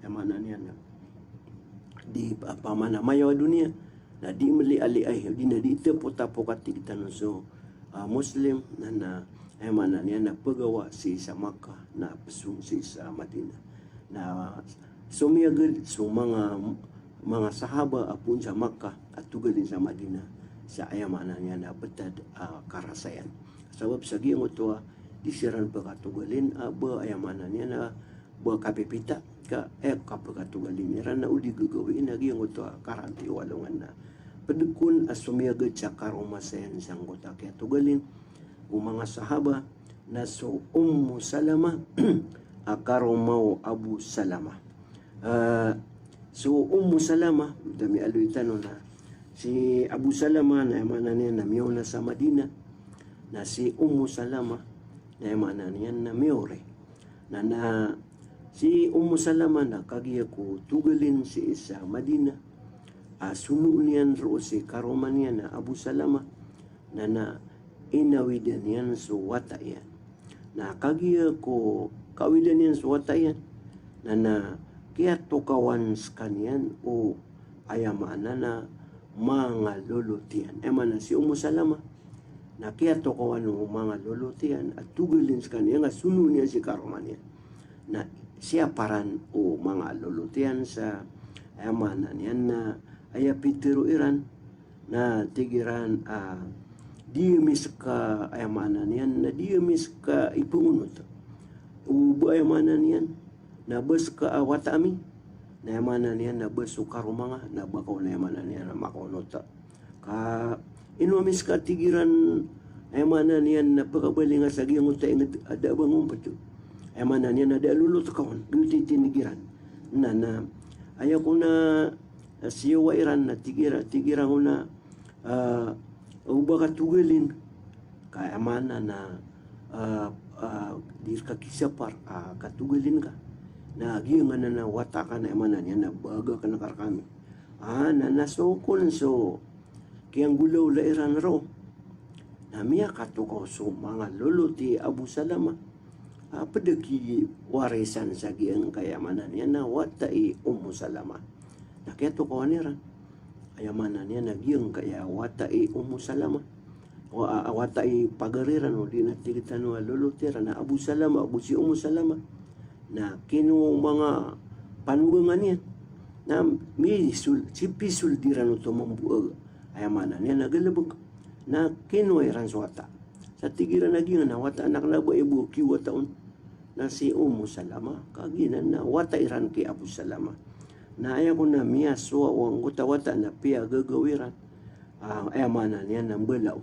C: emanan niya na di pamana mayaw dunia na di mali ali ay di na di tepo-tapo katik tanong so Muslim na emanan niya na pagawa si sa Makkah na pasung si sa Madina na sumiyagad so mga sahaba apun sa Makkah at tugalin sa Madina sa ayamanan niya na betad karasayan sabab sa giyang utua disiran pagkatugalin ba ayamanan niya na ba kapipita ka kapagkatugalin niya na udi gagawin na giyang utua karanti walungan na padukun asumiyagad sa karumasayan sang kota kaya tugalin o mga sahaba na so Salama karumaw Abu Salama so Salama dami aluitan na si Abu Salama na emanan niya na miyaw na sa Madina na si Salama na emanan niya na miyore na si Salama na kagiya ko tugalin si isa Madina sunu niyan ro si karuman niya na Abu Salama na inawidan niyan so watayan na kagiya ko kawidan niyan so watayan na kaya tukawan kanyan o ayamana na mga lulutian emana si Salama na kaya tukawan o mga lulutian at tugalin kanya nga sunu niya si karuman niya na siya paran o mga lulutian sa ayamana niyan na ayapitiro iran na tigiran diamis ka ayamanan yan na diamis ka ipungunot ubo ayamanan yan na bas ka awatami na ayamanan yan na bas sukarumanga na bakaw na ayamanan yan na makunota ka inuamis ka tigiran ayamanan yan na pagkabaling nga sa giyang utay ada bangong pato ayamanan yan na ada lulot kaon tinigiran na ayaw ko na siya wairan na tigira ko na baka tugalin kaamana na di ka kisapar katugalin ka na giyangan na wata ka na emanan yan na baga ka na karakami na nasokon so kiyang gulaw lairan ro na miya katukaw so mga luluti Abu Salama padaki warisan sa giyang kayamanan yan na watai Salama na kaya to ko nira ayamanan niya nagyang kaya watai Salama o watai pagariran o di natigitan o lulutira na Abu Salama Abu si Salama na kinu mga panugangan niya na may sipisul diran o tumambuag ayamanan niya nagalabog na kinu ay ranswata sa tigiran nagyang na wata anak na ba ibu kiwataon na si Salama kaginan na watai ran kay Abu Salama na ayaw ko na miya suwa o ang gutawata na piya gagawiran ayamanan niya ng balaw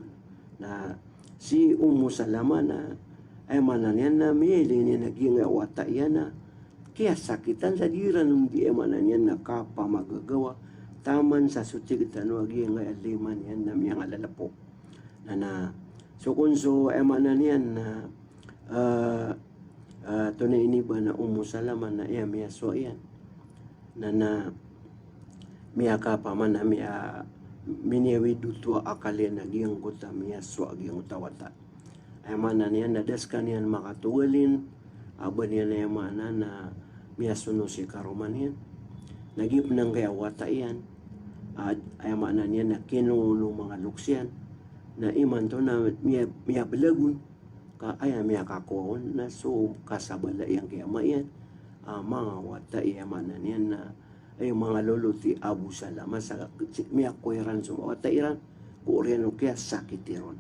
C: na si Salama na ayamanan niya na miyali niya naging awata yan na kaya sakitan sa diran ng di ayamanan niya na kapamagagawa taman sa sutigitan o aging aliman yan na miyang alalapo na so kung so ayamanan niya na ito na iniba na Salama na iya miya suwa yan na miya ka pa man na miya miniyawi duto akali na giyang kuta miya so agiyang utawata ay mana niya nadas ka niyan makatugalin aba niya na yamana na miya suno si karuman yan nagip nang kaya wata yan ay mana niya na kinuno mga luksyan na iman to na miya balagun ka ay miya kakuon na so kasabala yang kaya mayan mga wata iyamanan yan na ay mga luluti Abu Salama sa miya kuiran so wata iran kuoriano kaya sakit iron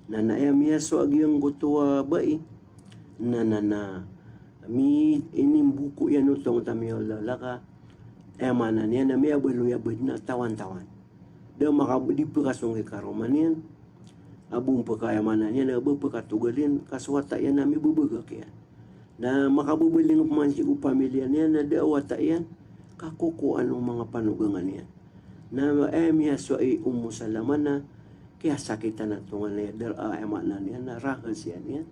C: na naaya miya so agiyang gutua bai na mi inimbuko yan utong tamiyo lalaka iyamanan yan na miya baluyabad na tawan-tawan daw makabudi pa kasong ikaroman yan abung pagkayamanan yan na pagkatugalin kaswata yan nami bubagak yan na makabubuling man si pamilya niya na daawata yan kakuko anong mga panugangan yan na miya so ay umusalaman na kaya sakitan na tungan na yan emanan yan na rakas yan yan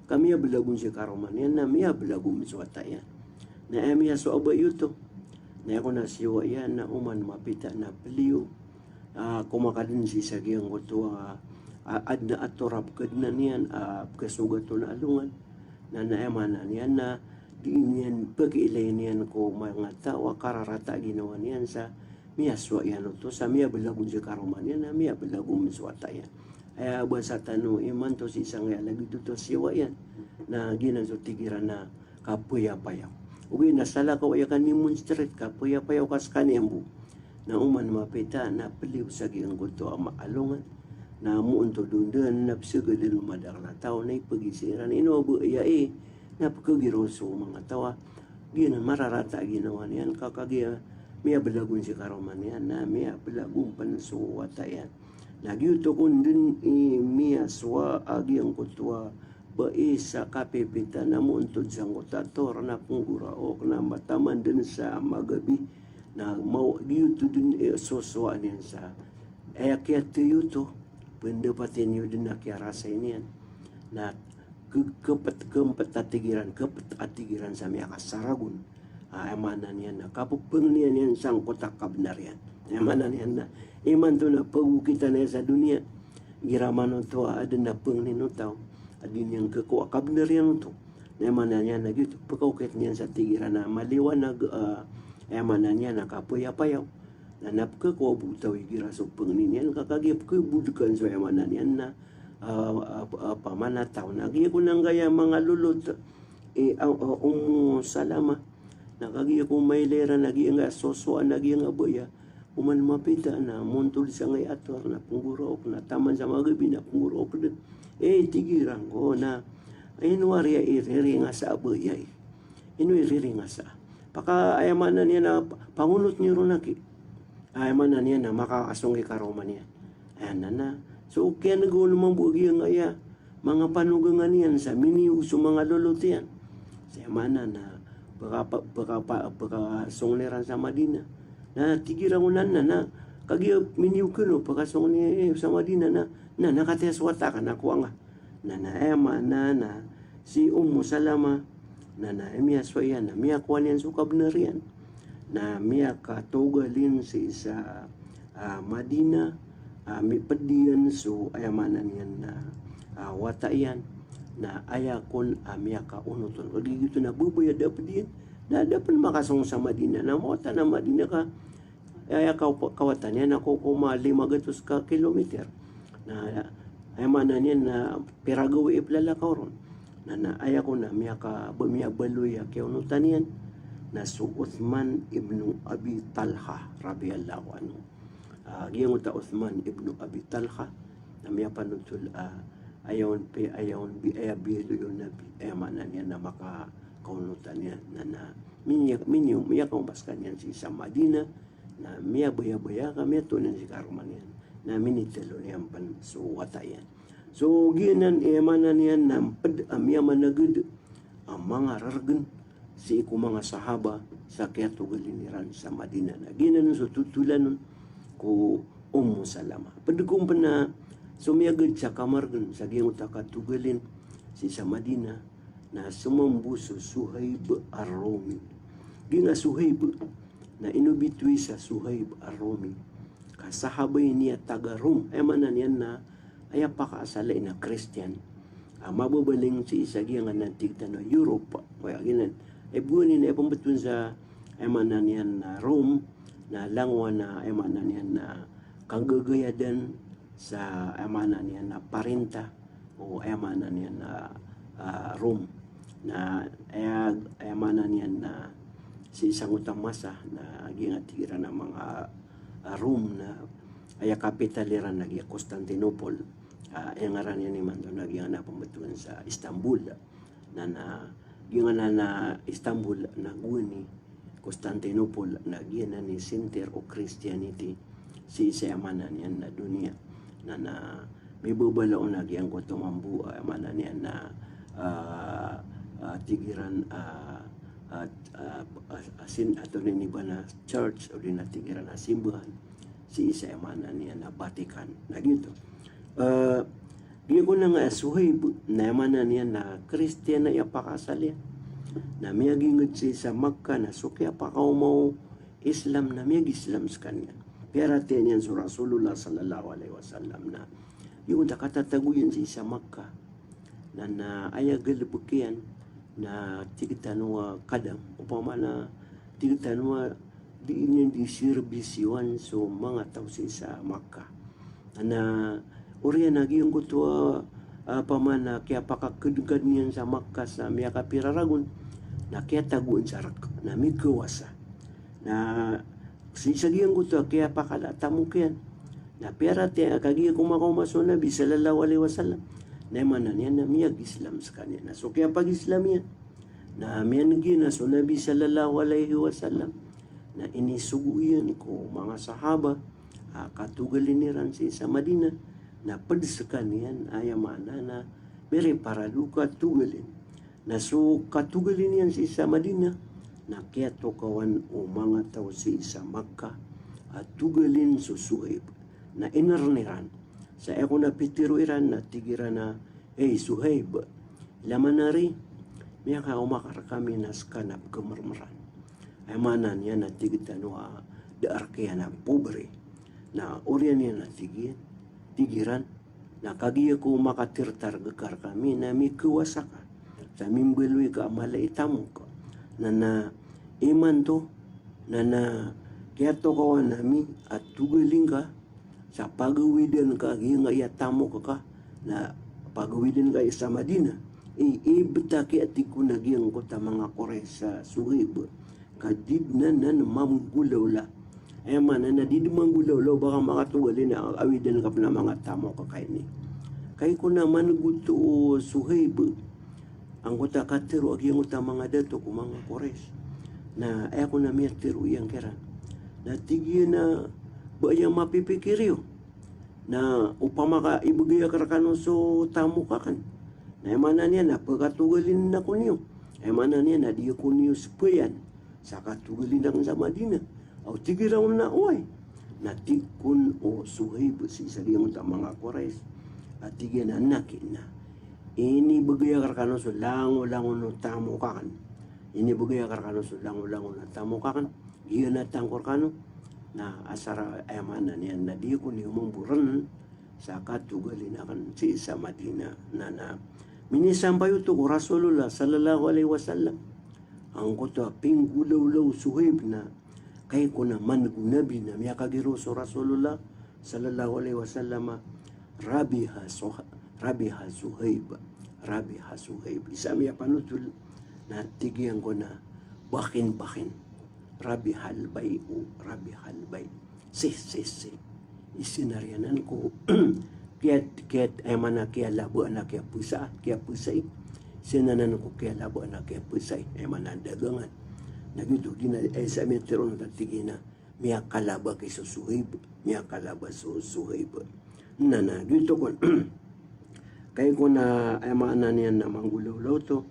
C: kami belagun si karoman yan na miya belagun miswata yan na miya so abay yuto na ako na siwa yan na uman mapita na peliyo kumakadin si sagyang ko ad na atorap kad na niyan kasugat na alungan na naemanan niyan na di niyan pag-ilay niyan ko mga tao kararata ginawa niyan sa miyaswa yan to sa miya belagun si karoman yan na miya belagun miswata yan ay basa tanu iman to si isang lagi to siwa yan na ginan so tigiran na kapuya-payaw uwi na sala ko ayakan ni monstret kapuya-payaw kas kaniyambu na uman mapita na peliw sa giyang gusto ang maalungan na muunto dundan na psigadil madar na tao na ipagisiran inobo iya na pagkagiroso mga tawa ginan mararata ginawa niyan kakagya miya belagun si karoman yan na miya belagun pansuwata yan nagyuto kundin miya swa agyang kutwa ba sa kapipita na muuntod sa ngotator na pungguraok na mataman din sa magabi na mau yuto din soswa niyan sa ayakyat yuto pendapatin yun din na kiarasa niyan na kepet atigiran sa miya kasaragun emanan yan na kapupeng niyan yan sang kotak kabenar yan emanan yan na iman to na pagukita na sa dunia giraman to ada na peng ninutaw adin yang kekuat kabenar yan to emanan yan na gitu pagkukit niyan sa tigiran na maliwanag emanan yan na kapuya-payaw na napka ko butaw igira so pengninyan kakagip ko budukan so emanan yan na pamanataw nagi ko nang gaya mga lulot salama nakagi ko may lera nagi nga sosoan nagi nga boya uman mapita na montol sa ngay ator na punggurok na taman sa magabi na punggurok din tigiran ko na inwari iriri nga sa aboya iriri nga sa paka ayamanan niya na pangunot niyo ron ayamanan niya na makakasong ikaroman niya ayan na so kaya nagawa namang bugi ang aya mga panugangan niyan sa miniuso mga lulot yan sa ayamanan na baka songleran sa Madina na tigiran ko na kagaya miniu ko no pagkasong ni sa Madina na nakateswata ka na kuwa nga na ayamanan na si Salama na miya soyan na miya kuwan yan sukab na riyan na miya katugalin si sa Madina mipadiyan so ayamanan yan na wata yan na ayakon miya kaunuton o di gito na bubaya dapat yan na dapat makasong sa Madina na mota na Madina ka kawatan yan ako kuma 500 ka kilometer na ayamanan yan na piragawi iplalakaw ron na ayako na miya baloy kaunutan yan na su Uthman ibnu Abi Talha radhiyallahu anhu giyang uta Uthman ibnu Abi Talha na miya panutul ayaw bido yun na emanan yan na makakaunutan yan na miya kumbaskan yan si sa Madina na miya baya kami tunan si karuman yan na minitelo yan pan suwata yan so ginan emanan yan na miya managod ang mga rargan si iku mga sahaba sa katugaliniran sa Madina na ginan so tutulan ko Salama padugong pa na sumiyagad sa kamargan sa giyang utakatugalin si sa Madina na sumambuso Suhaib ar-Rumi ginga Suhaib na inubitwi sa Suhaib ar-Rumi kasahabay niya taga Rom emanan yan na ayapakaasalay na Christian mababaling si isa giyang natigta na Europe kaya ginan buwanin na pambatun sa emanan yan na Rome na langwa na emanan yan na kagagayadan sa emanan yan na Parinta o emanan yan na Rome na emanan yan na si isang utang masa na gingatira ng mga Rome na aya kapitaliran naging Constantinople ang ngaran yan naman doon naging napamatuan sa Istanbul na Istanbul na guni Constantinople na gina ni center o Christianity si isa amanan yan na dunia na may bubalaon lagi ang ko tumambu mana niya na tigiran asin ato ni ba na church o din na tigiran na simbahan si isa mana niya na Vatican na gito. Di ko na nga suhay na mana niya na Christian na ipakasal yan. Na miyagingod siya sa Makkah na sukya pa kaumaw Islam na miyag Islam sa kanya. Pero niyan sa Rasulullah sallallahu alaihi wasallam na yung nakatataguyan siya sa Makkah na ayagal bukian na tigitanwa kadam upama na tigitanwa di niyan di servisyon so mga tao sa Makkah na oriyan nagi yung kutua pamana kaya pakakudugad niyan sa Makkah sa miya kapiraragon na kaya taguan sa rak na may kawasa na sisagyan kutua kaya pakalatamu kiyan na pera tiya kagi kumakaw Nabi sallallahu alaihi wasallam na mana niya na miyag Islam sa kanya na so kaya pag Islam yan na miyan gina so Nabi sallallahu alaihi wasallam na inisuguyan ko mga sahaba katugalin niran sa Madina na padsakan yan ayamana na mere para luka tugalin na so katugalin yan sa Madina na kaya to kawan o mga tao sa Makkah at tugalin susuhib na inarniran sa ako na pitiruiran na tigiran na Suhaib laman na rin miya ka umakar kami na skanap kemermeran ay manan yan na tigitan daar kaya na pobre na oriyan yan na tigiran na kagiya ko makatirtar gekar kami na may kuwasa ka sa mimbeloy ka malaitamu ka na iman to na kaya to kawan nami at tugaling ka sa pagawidan ka nga yatamo ka na pagawidan ka sa Madina ibetaki at ikunagyan ko ta mga kores sa Suhaib kadid na mamgulaw la mana na di manggulaw la baka makatugalin na awidan ka na mga tamo ka kay ni kay ko naman gusto Suhaib ang kuta katero agyang uta mga dato ko mga kores na ako na mirtiro yang kera na tigyan na bayang mapipikiryo na upama ka ibigay karakano so tamo ka kan na emana niya na pagkatugalin na ko niyo emana niya na di ko niyo sipayan sa katugalin ng sa Madina o tigiraw na oy na tikun o Suhaib si sariyang ta mga kores at tigyan na nakin na ini bagay karakano so lango no tamo ka kan ini bagay karakano so lango no tamo ka kan iyon na tangkor kano na asara ayamana niya na di ko niyo mumburan sa katugalin akan si isa Madina na minisampay ito ko Rasulullah sallallahu alaihi wasallam ang kuto pinggulaw Suhaib na kay ko naman gunabi na miya kagiro so Rasulullah sallallahu alaihi wasallam Rabiha Suhaib isa miya panutul na tigyan ko na bakin Rabi halbay si isinaryanan ko kiat ay mana kaya labo anak kaya pusay sinanan ko kaya labo anak kaya pusay ay mana dagangan nagito gina ay sa meteron tatigina miya kalaba kay Suhaib na dito ko kay ko na ay mana niya na manggulaw to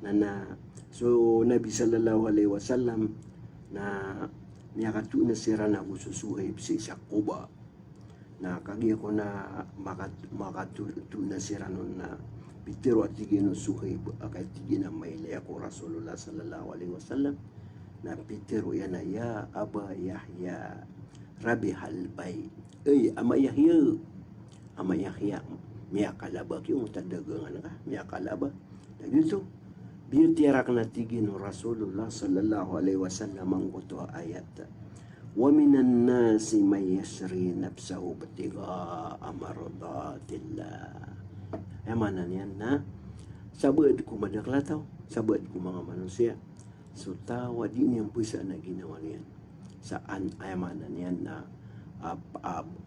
C: na so Nabi sallallahu alaihi wasallam na niyakatu na sira na ko Suhaib si Sakuba na kagi ko na makatu na sira nun na pitiro at tigino Suhaib akay tigina may laya ko Rasulullah sallallahu alaihi wasallam na pitiro yan na ya Aba Yahya Rabi halbay ama Yahya miya kalaba yung tadagangan ka miya kalaba na dito biyutirak na tigino Rasulullah sallallahu alaihi wasallam ang kuto ayat wa minan nasi may yasri nafsahu batiga amaradatillah emanan yan na sabad ko madaklataw sabad ko mga manusia so tawa din yung pusa na ginawa niyan saan emanan yan na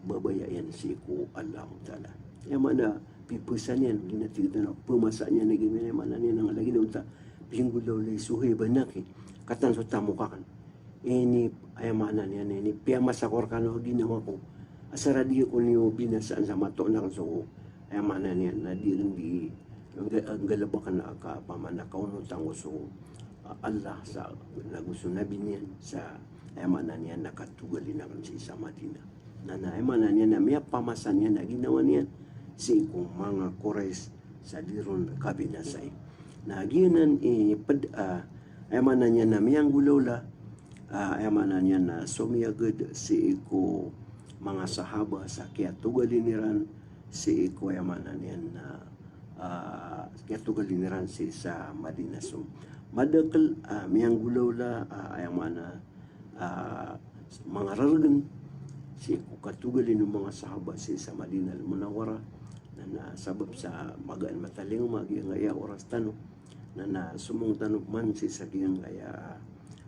C: babayayan si ko Allah Ta'ala emana pipusan yan ginatigitan na pumasa niya na ginamanan niya nang lagi na pinggulaw lay Suhaib banaki katan so tamo kakan ini ayamanan yan ini piyama sa korkano ginawa ko asara di ko niyo binasaan sa mato lang so ay mana niya na di rin di ang galabakan na ka pamanakaw no tango so Allah sa nagusto na binyan sa ay mana niya nakatugali na kan si sa Madina na ay mana niya na may pamasan niya na ginawa niya si kung mga kores sa diron kabinasay na ginan ay mana niya na miyang gulawla ay mana niya na sumiyagod si ko mga sahaba sa kiyatugaliniran si iko ay mana niya na kiyatugaliniran si sa Madina so madakal miyang gulawla ay mana mga raragan si iko katugalin ng mga sahaba si sa Madina al-Munawwara na sabab sa magaan mataling magiyang ngaya oras tanong na sumong tanong man si sagiyang ngaya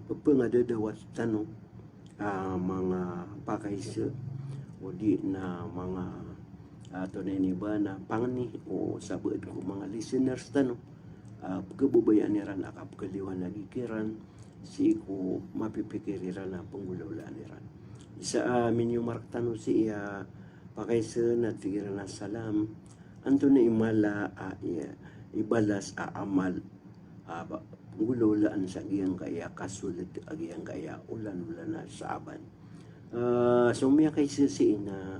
C: papangadadawat tanong mga pakaisa o di na mga ato na iniba na pangni o sabad ko mga listeners tanong kabubayan niran akap kaliwan nagikiran si ko mapipikiriran na panggulawlaan niran isa amin yung mark tanong si pakaisa na tigiran na salam anto na imala ibalas amal gulawlaan sa giyang kaya kasulit agiyang kaya ulan-ulan na saaban so miya kay sisi na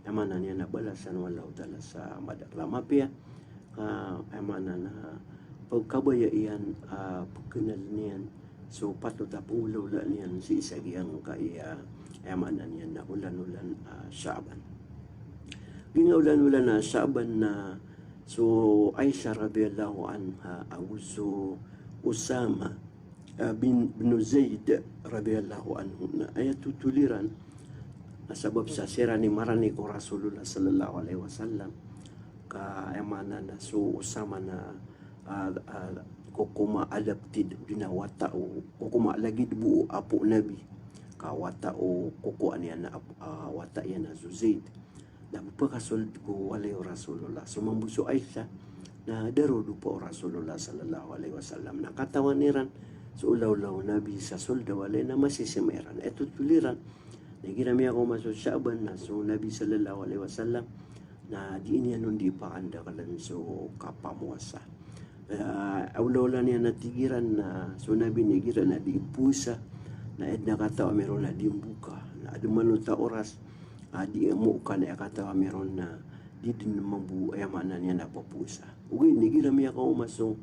C: amana niya na balasan walaw tala sa madaklamapya amana na pagkabaya iyan pagkanal niyan so patuta pulawlaan niyan si isagiyang kaya amana niya na ulan-ulan saaban ginaulan-ulan na saaban na so Aisha radhiyallahu anha aguso Usama bin Zaid radhiyallahu anhu na ayat tutuliran sabab sa sira ni marani ko Rasulullah sallallahu alaihi wasallam ka emana na so Usama na kokuma adapted binawata o kokuma lagi bu apo nabi ka wata o koko aniya na wata yan na Zaid na pagkasulod ko walay Rasulullah sumambuso Aisha na darudo po Rasulullah sallallahu alaihi wasallam na katawan niran so ulaw-law nabi sa sulda walay na masisimeran eto tuliran na ginami ako masod Sha'ban na so nabi sallallahu alaihi wasallam na di niya nun di pa andakalan so kapamuasa ulaw-law niya natigiran na so nabi nigiran na di pusa na edna katawa meron na di buka na adumanong ta oras di mo ka na katawa meron na di din mabu ay mana niya na papusa uwi nigirami ako umasong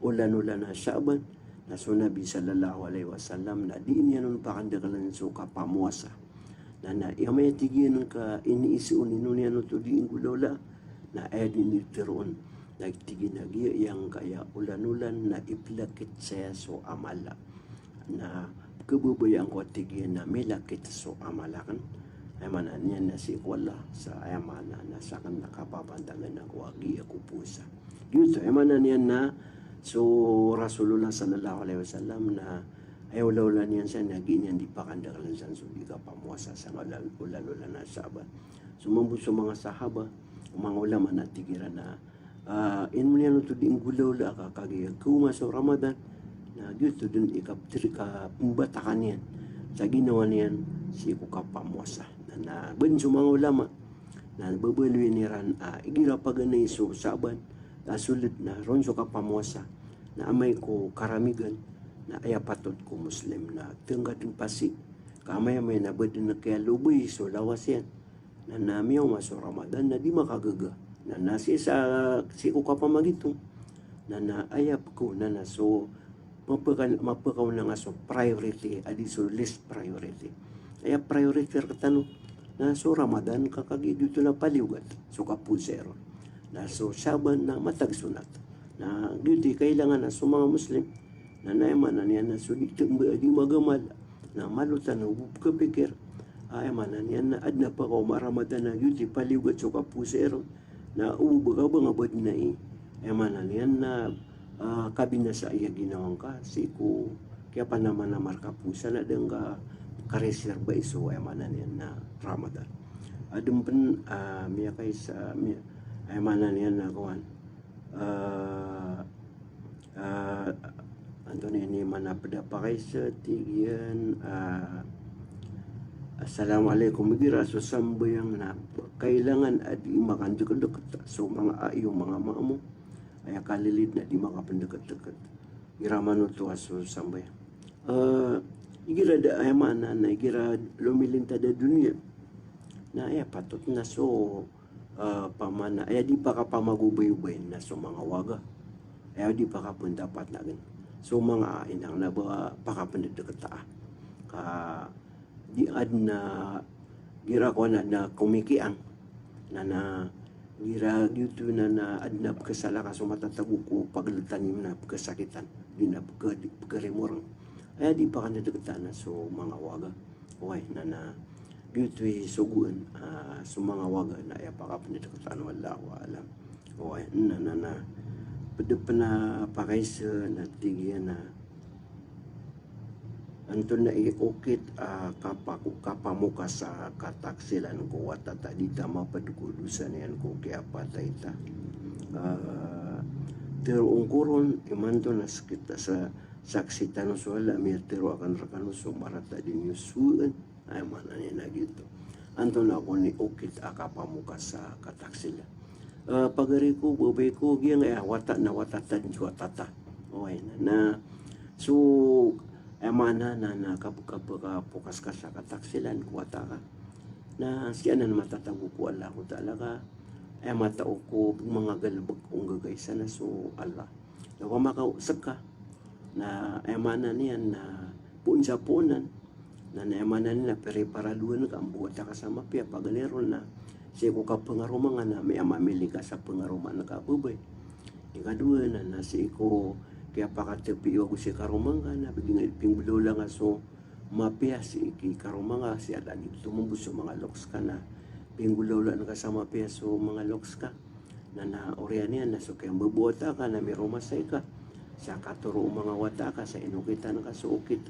C: ulan-ulan na Sha'ban na so nabi sallallahu alaihi wasallam na di niya nun pakandakalan so kapamuasa na iamay tigyan ka iniisuon ino niya nun to di ingulawla na edin itiroon nagtigin nagiya yang kaya ulan-ulan na iplakit saya so amala na kabubayang ko tigyan na milakit so amalakan ay mana niya na si wala sa ayamana na sa kan nakapapandangan ng wagi ako pusa. Yun ay mana niya na so Rasulullah sallallahu alaihi wasallam na ay wala niyan sa nagi niyan di pa kandakalan sa so di ka pamuasa sa ulan-ulan na Sha'ban. Sumambuso mga sahaba mga ulama na tigiran na in mo niyan to di gulaw ka kagiyag kuma sa Ramadan na dito dun ikaptir ka pumbatakan niyan sa ginawa niyan si ko kapamuasa na benso mga ulama na babalwi niran igira paganay so Sha'ban na sulit na ron so kapamuasa na amay ko karamigan na ayapatot ko Muslim na tengga din pasi kamay may nabadin na kaya lubay so lawas yan na namiyaw maso Ramadan na di makagaga na nasi sa si ko kapamagitong na ayap ko na so mapakaw na nga so priority adi so list priority ay priority katano na so Ramadan kakagi dito na paliugat so kapusero na so Sha'ban na matagsunat na dito kailangan na so mga Muslim na naiman na niya na so di magamal na malutan na kapikir ay man na niya na adna pa ko Ramadan na dito paliugat so kapusero na ubaga ba nga bad na ay man na niya na kabina sa iya ginawang ka si ko kaya pa naman na marka pusa na dengga kareserba iso ay manan yan na Ramadan adumpen miya kay sa ay manan yan na kawan Anthony ni mana pada pakai setigian Assalamualaikum gira so sambayang na kailangan at di makan dekat-dekat so mga ayo mga maamo ay kalilid na di makapendekat-dekat gira manuto aso sambayang igira da ay mana na igira lumilinta da dunia na ay patut na so pamana ay di pa ka pamagubay-ubay na so mga waga ay di pa ka pun dapat na so mga inang na ba pakapendekat ta ka di ad na gira ko na kumikiang na gira dito na ad na kasala ka so matatago ko paglutanim na pagkasakitan di na pagkaremorang ay di pa ka nadagatan na so mga waga okay na dito suguan so mga waga na ay pakapanadagatan wala ko alam okay na pada na pakaisa na tigyan na Anton na iukit kapamuka sa kataksilan ko watata di tama padukulusan yan ko kaya patay ta. Pero ungkuron imanto na kita sa saksi tanong wala may tero akan rakano so marata din yusuan ay mana niya na gitu. Anton ako ni ukit kapamuka sa kataksilan. Pagari ko babay ko giyang wata na watata din watata. Okay na so mana na kapukas ka sa kataksilan kuwata ka na siya na matatago ko Allah ko talaga ay matao ko mga galabag kong gagaysa na so Allah na makausap ka na ay mana niyan na punsa punan na naemana nila pereparaduan ka ang buwata ka sa mapya paganeron na siya ko kapangarumangan na may amamili ka sa pangaruman na kabubay ikadua na si ko kaya pakatapi ako si karumanga na biging pingbulo lang aso mapia si iki karumanga si ada dito tumubos sa mga loks ka na pingbulo lang ka sa mapia so mga loks ka na orian yan na so kaya mabuota ka na may rumasay ka sa katuro mga wata ka sa inukitan ka so ukit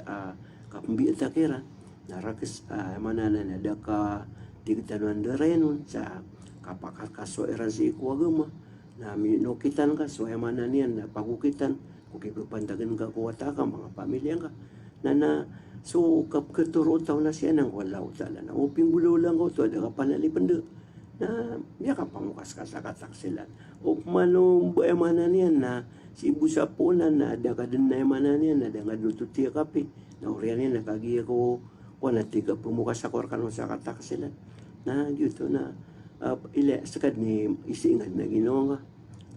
C: kapambiit kira na rakis manana na daka tigtanuan darenon sa kapakakaso eran si ikuagama na minukitan ka so manan yan na pagukitan kung ipapandagan ka kuwata ka, mga pamilya ka, na so kapkaturo taw na siya nang wala utala na uping bulo lang ko to, ada ka panalipanda na niya ka pamukas ka sa kataksilan. O manong buemanan yan na si ibu sapunan na ada ka din na emanan yan na ada nga dututi kape na uriyan yan nakagiya ko na tiga pumukas sa korkan sa kataksilan. Na dito na sakad ni isingad na ginawa ka.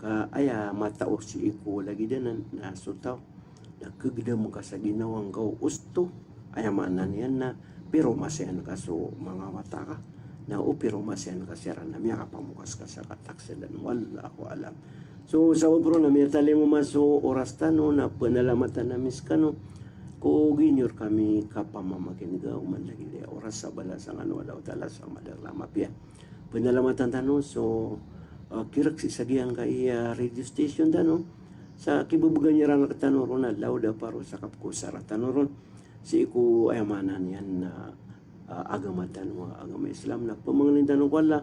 C: Aya matao si iko lagi din na sutaw nagkagda mo ka sa ginawang gaw usto aya manan yan na pero masyan ka so mga mata ka na pero masyan ka siya na miya kapamukas ka sa kataksilan wala ako alam so sa bro na miya tali mo maso oras tano na panalamatan na miskano ko ginyor kami kapamamakin gaw man lagi de oras sa balasang wala utala sa madarlama pia panalamatan tano so kirak si sagiang kay radio station dano sa kibubugan niya ran katanoron na lauda paro sa kapkusara tanoron si iku ayamanan yan na agamatan mga agama Islam na pamangalin tanong wala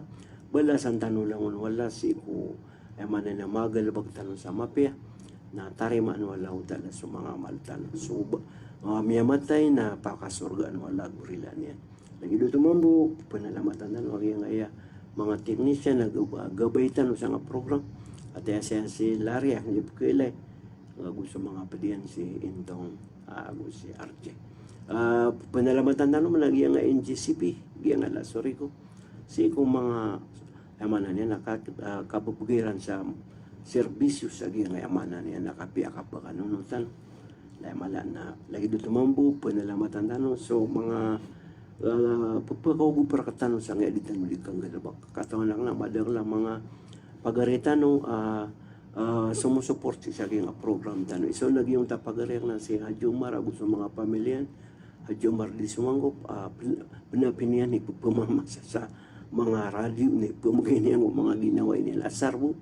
C: balasan tanong langon wala si iku ayamanan na magalabag tanong sa mapya na tarimaan wala utala sa mga maltan so miyamatay na pakasurgaan wala gurilan yan lagi doon tumambo panalamatan na wag yung mga teknisyan na gabaitan sa mga program at yan si Larry ang ipukilay gusto mga padiyan si Intong si RJ panalamatan na naman lagi nga NGCP nga lasori ko si kung mga yamanan niya nakabubugiran sa serbisyo sa nga yamanan niya nakapiya ka pa kanunutan mala na lagi doon tumambo panalamatan na so mga pagpakaw para katano sa nga editan mo kang galabak katawan lang na madang lang mga pagaritano sumusuport sa nga program tano iso lagi yung tapagarik na si Hajumar gusto mga pamilyan Hajumar di sumangop pinapinian ni pumamasa sa mga radio ni pumaginian mga ginawa nila sarbo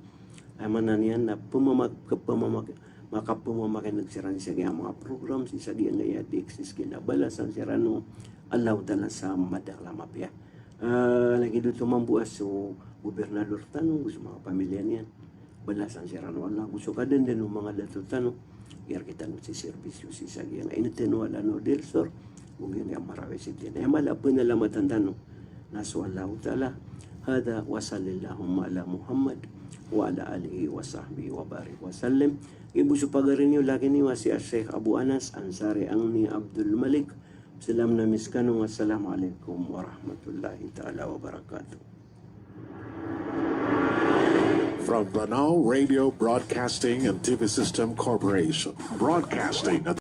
C: ay mananian na makapumamakin nagsiran sa mga program si sa diyan nga exist kinabalasan si Rano alaw dala sa madakla mapya. Lagi doon tumambuas so gobernador tanong gusto mga pamilya niyan. Balasan si Rano Allah gusto ka din ng mga dato tanong. Iyar kita si servisyo si Sagyang. Ay natin wala no Delsor Mungkin yang marawi sitin. Malapun na lamatan tanong. Naswallahu ta'ala. Hada wa sallallahu ala Muhammad wa ala alihi wa sahbihi wa barik wa sallim. Ibu supagarin niyo lagi ni si Sheikh Abu Anas Ansari Angni Abdul Malik. Salam na miskano. Wassalamualaikum warahmatullahi ta'ala wabarakatuh.
A: From Banal Radio Broadcasting and TV System Corporation, broadcasting at